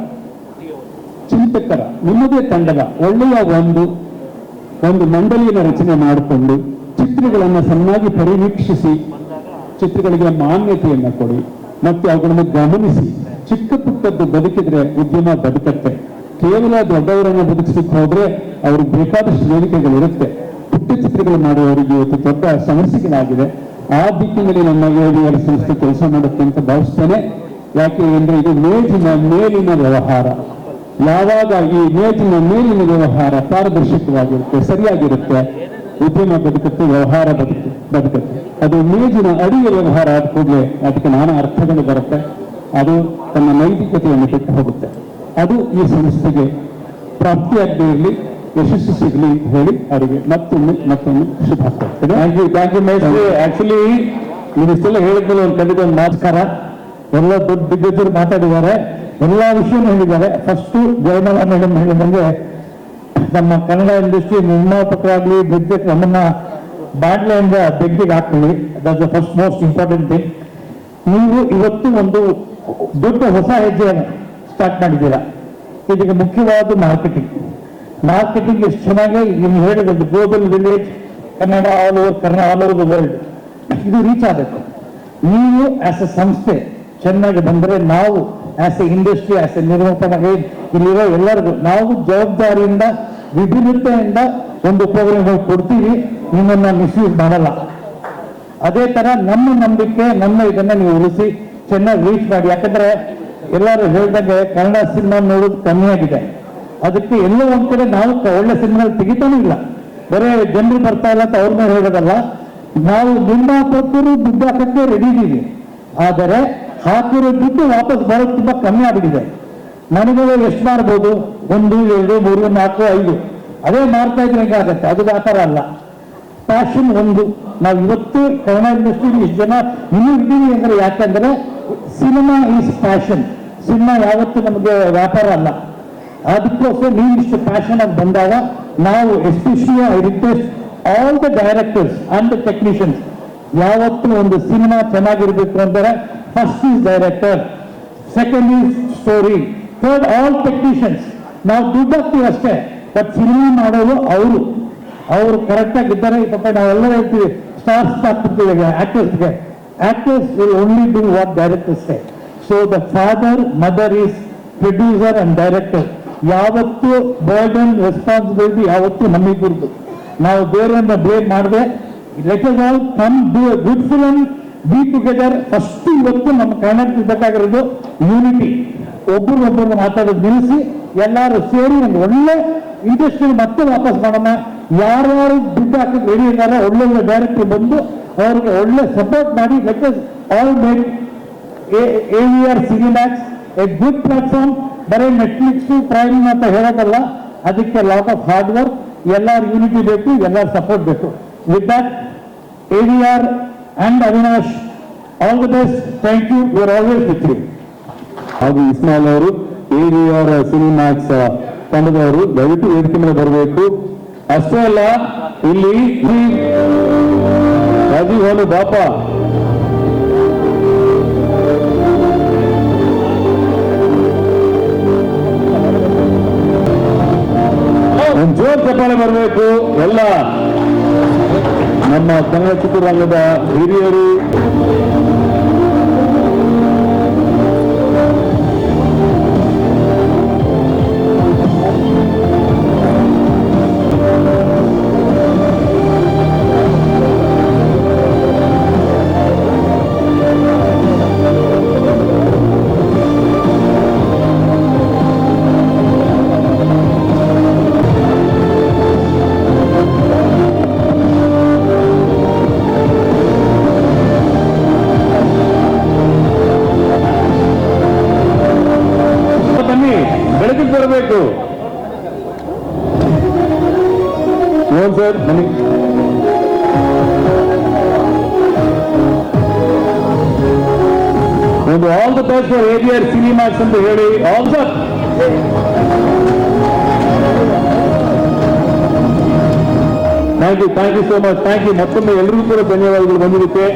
ಚಿಂತಕರ ನಿಮ್ಮದೇ ತಂಡದ ಒಳ್ಳೆಯ ಒಂದು ಮಂಡಳಿಯನ್ನು ರಚನೆ ಮಾಡಿಕೊಂಡು ಚಿತ್ರಗಳನ್ನು ಚೆನ್ನಾಗಿ ಪರಿವೀಕ್ಷಿಸಿ ಚಿತ್ರಗಳಿಗೆ ಮಾನ್ಯತೆಯನ್ನು ಕೊಡಿ ಮತ್ತು ಅವುಗಳನ್ನು ಗಮನಿಸಿ. ಚಿಕ್ಕ ಪುಟ್ಟದ್ದು ಬದುಕಿದ್ರೆ ಉದ್ಯಮ ಬದುಕತ್ತೆ. ಕೇವಲ ದೊಡ್ಡವರನ್ನು ಬದುಕಿಸಲಿಕ್ಕೆ ಹೋದ್ರೆ ಅವ್ರಿಗೆ ಬೇಕಾದಷ್ಟು ವೇದಿಕೆಗಳಿರುತ್ತೆ. ಪುಟ್ಟ ಚಿತ್ರಗಳು ಮಾಡುವವರಿಗೆ ಇವತ್ತು ದೊಡ್ಡ ಸಮಸ್ಯೆಗಳಾಗಿದೆ. ಆ ದಿಕ್ಕಿನಲ್ಲಿ ನಮ್ಮ AVR ಸಂಸ್ಥೆ ಕೆಲಸ ಮಾಡುತ್ತೆ ಅಂತ ಭಾವಿಸ್ತೇನೆ. ಯಾಕೆ ಅಂದ್ರೆ ಇದು ಮೇಜಿನ ಮೇಲಿನ ವ್ಯವಹಾರ. ಯಾವಾಗ ಈ ಮೇಜಿನ ಮೇಲಿನ ವ್ಯವಹಾರ ಪಾರದರ್ಶಕವಾಗಿರುತ್ತೆ, ಸರಿಯಾಗಿರುತ್ತೆ, ಉದ್ಯಮ ಬದುಕುತ್ತೆ, ವ್ಯವಹಾರ ಬದುಕುತ್ತೆ. ಅದು ಮೇಜಿನ ಅಡಿಯ ವ್ಯವಹಾರ ಆದ ಕೂಡಲೇ ಅದಕ್ಕೆ ನಾನಾ ಅರ್ಥಗಳು ಬರುತ್ತೆ. ಅದು ತನ್ನ ನೈತಿಕತೆಯನ್ನು ಬಿಟ್ಟು ಹೋಗುತ್ತೆ. ಅದು ಈ ಸಂಸ್ಥೆಗೆ ಪ್ರಾಪ್ತಿಯಾಗದೇ ಇರಲಿ, ಯಶಸ್ಸು ಸಿಗಲಿ ಹೇಳಿ ಅವರಿಗೆ ಮತ್ತೊಮ್ಮೆ ಶುಭ ಆಗ್ತದೆ. ಥ್ಯಾಂಕ್ ಯು ಮೇಸ್ಟ್ರಿ. ಆಕ್ಚುಲಿ ಇದಿಷ್ಟೆಲ್ಲ ಹೇಳಿದ್ಮೇಲೆ ಒಂದು ಖಂಡಿತ ಒಂದು ನಮಸ್ಕಾರ. ಎಲ್ಲ ದೊಡ್ಡ ದಿಗ್ಗಜರು ಮಾತಾಡಿದ್ದಾರೆ, ಎಲ್ಲ ವಿಷಯನೂ ಹೇಳಿದ್ದಾರೆ. ಫಸ್ಟ್ ಜಯಮಾಲಾ ಮೇಡಮ್ ಹೇಳಿದಂಗೆ ನಮ್ಮ ಕನ್ನಡ ಇಂಡಸ್ಟ್ರಿ ನಿರ್ಮಾಪಕರಾಗಲಿ ನಿರ್ದೇಶಕ ನಮ್ಮನ್ನ ಬಾಡ್ಲೆಯಿಂದ ಬೆಗ್ಗಿಗೆ ಹಾಕೊಳ್ಳಿ. That the first most important thing. ನೀವು ಇವತ್ತು ಒಂದು ದೊಡ್ಡ ಹೊಸ ಹೆಜ್ಜೆಯನ್ನು ಸ್ಟಾರ್ಟ್ ಮಾಡಿದ್ದೀರಾ. ಇದಕ್ಕೆ ಮುಖ್ಯವಾದ ಮಾರ್ಕೆಟಿಂಗ್ ಎಷ್ಟು ಚೆನ್ನಾಗಿ ನೀವು ಹೇಳಿದ್ದು global village Kannada all over the world ಇದು ರೀಚ್ ಆಗಬೇಕು. ನೀವು ಆಸ್ ಎ ಸಂಸ್ಥೆ ಚೆನ್ನಾಗಿ ಬಂದರೆ ನಾವು as A industry, as A ನಿರ್ಮಾಪಕ ಇಲ್ಲಿರೋ ಎಲ್ಲರಿಗೂ ನಾವು ಜವಾಬ್ದಾರಿಯಿಂದ ವಿಭಿನ್ನತೆಯಿಂದ ಒಂದು ಪ್ರೋಗ್ರಾಮ್ ಕೊಡ್ತೀವಿ. ನಿಮ್ಮನ್ನ ಮಿಸ್ಯೂಸ್ ಮಾಡಲ್ಲ. ಅದೇ ತರ ನಮ್ಮ ನಂಬಿಕೆ, ನಮ್ಮ ಇದನ್ನ ನೀವು ಉಳಿಸಿ ಚೆನ್ನಾಗಿ ರೀಚ್ ಮಾಡಿ. ಯಾಕಂದ್ರೆ ಎಲ್ಲರೂ ಹೇಳಿದಂಗೆ ಕನ್ನಡ ಸಿನಿಮಾ ನೋಡೋದು ಕಮ್ಮಿ ಆಗಿದೆ. ಅದಕ್ಕೆ ಎಲ್ಲೋ ಒಂದ್ ಕಡೆ ನಾವು ಒಳ್ಳೆ ಸಿನಿಮಾ ತೆಗಿತಾನೂ ಇಲ್ಲ. ಬರೇ ಜನರು ಬರ್ತಾ ಇಲ್ಲ ಅಂತ ಅವ್ರ ಮೇಲೆ ಹೇಳೋದಲ್ಲ. ನಾವು ನಿರ್ಮಾಪಕರು ದುಡ್ಡು ಹಾಕಕ್ಕೆ ರೆಡಿ ಇದ್ದೀವಿ. ಆದರೆ ಹಾಕಿರೋ ದುಡ್ಡು ವಾಪಸ್ ಬರೋದು ತುಂಬಾ ಕಮ್ಮಿ ಆಗಿದೆ. ನನಗಳು ಎಷ್ಟು ಮಾಡ್ಬೋದು? 1, 2, 3, 4, 5 ಅದೇ ಮಾಡ್ತಾ ಇದ್ರೆ ಹೆಂಗಾಗತ್ತೆ? ಅದು ವ್ಯಾಪಾರ ಅಲ್ಲ. ಪ್ಯಾಷನ್ ಒಂದು. ನಾವು ಇವತ್ತು ಕನ್ನಡ ಇಂಡಸ್ಟ್ರಿ ಇಷ್ಟು ಜನ ಇನ್ನೂ ಇದ್ದೀವಿ ಅಂದ್ರೆ ಯಾಕಂದ್ರೆ ಸಿನಿಮಾ ಈಸ್ ಪ್ಯಾಷನ್. ಸಿನಿಮಾ ಯಾವತ್ತು ನಮಗೆ ವ್ಯಾಪಾರ ಅಲ್ಲ. ಅದಕ್ಕೋಸ್ಕರ ನೀವು ಇಷ್ಟು ಪ್ಯಾಷನ್ ಆಗಿ ಬಂದಾಗ ನಾವು especially I request all the directors and the technicians, ಯಾವತ್ತು ಒಂದು ಸಿನಿಮಾ ಚೆನ್ನಾಗಿರ್ಬೇಕು ಅಂದರೆ first is director, second is story, third all technicians. ನಾವು ದುಡ್ಡು ಹಾಕ್ತೀವಿ ಅಷ್ಟೇ, ಬಟ್ ಸಿನಿಮಾ ಮಾಡೋರು ಅವರು ಕರೆಕ್ಟ್ ಆಗಿದ್ದಾರೆ. ಪಾಪ ನಾವೆಲ್ಲ ಹೇಳ್ತೀವಿ ಸ್ಟಾರ್ಸ್ ಹಾಕ್ತಿರ್ತೀವಿ ಆಕ್ಟರ್ಸ್ಗೆ. Actors will only do what directors say. So the father mother is producer and director. ಯಾವತ್ತು ಬರ್ಡನ್ ರೆಸ್ಪಾನ್ಸಿಬಿಲಿಟಿ ಯಾವತ್ತು ನಮಗಿರ್ದು. ನಾವು ಬೇರೆಯನ್ನ ಬ್ಲೇಮ್ ಮಾಡದೆ let us all come do a good film, be together. First ಇವತ್ತು ನಮ್ಮ ಕನ್ನಡಕ್ಕೆ ಬೇಕಾಗಿರೋದು ಯೂನಿಟಿ. ಒಬ್ಬರನ್ನ ಮಾತಾಡೋದು ನಿಲ್ಲಿಸಿ ಎಲ್ಲರೂ ಸೇರಿ ಒಂದು ಒಳ್ಳೆ ಇಂಡಸ್ಟ್ರಿ ಮತ್ತೆ ವಾಪಸ್ ಮಾಡೋಣ. ಯಾರು ದುಡ್ಡು ಹಾಕಿ ರೆಡಿ ಇದ್ದಾರೆ ಒಳ್ಳೊಳ್ಳೆ ಡೈರೆಕ್ಟರ್ ಬಂದು ಅವ್ರಿಗೆ ಒಳ್ಳೆ ಸಪೋರ್ಟ್ ಮಾಡಿ. Let us all make AVR Cinemax a good platform. ಬರೀ ನೆಟ್ಫ್ಲಿಕ್ಸ್ ಪ್ರೈಮ್ ಅಂತ ಹೇಳೋದಲ್ಲ, ಅದಕ್ಕೆ ಲಾಟ್ ಆಫ್ ಹಾರ್ಡ್ ವರ್ಕ್. ಎಲ್ಲರ ಯೂನಿಟಿ ಬೇಕು, ಎಲ್ಲರ ಸಪೋರ್ಟ್ ಬೇಕು. With that AVR and Avinash, all the best. Thank you. You are always with you. ಹಾಗೂ ಇಸ್ಮಾಯಿಲ್ ಅವರು AVR ಸಿನಿಮ್ಯಾಕ್ಸ್ ತಂಡದವರು ದಯವಿಟ್ಟು ವೇದಿಕೆ ಮೇಲೆ ಬರಬೇಕು. ಅಷ್ಟೇ ಅಲ್ಲ, ಇಲ್ಲಿ ರಾಜೀವ್ ಹೋನು ಬಾಪ ಒಂದು ಜೋರ್ ಚಪ್ಪಾಳೆ ಬರಬೇಕು. ಎಲ್ಲ ನಮ್ಮ ಕನ್ನಡ ಚಿತ್ರರಂಗದ ಹಿರಿಯರು, ಬೆಳಕಿಗೆ ಬರಬೇಕು. ಮೋಹನ್ ಸರ್ ಬನ್ನಿ. ಒಂದು all the best for AVR Cinemax ಅಂತ ಹೇಳಿ all the thank you so much. Thank you. ಮತ್ತೊಮ್ಮೆ ಎಲ್ರಿಗೂ ಕೂಡ ಧನ್ಯವಾದಗಳು ಬಂದಿರುತ್ತೆ.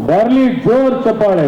ಬರ್ಲಿ ಜೋರ್ ಚಪ್ಪಾಳೆ.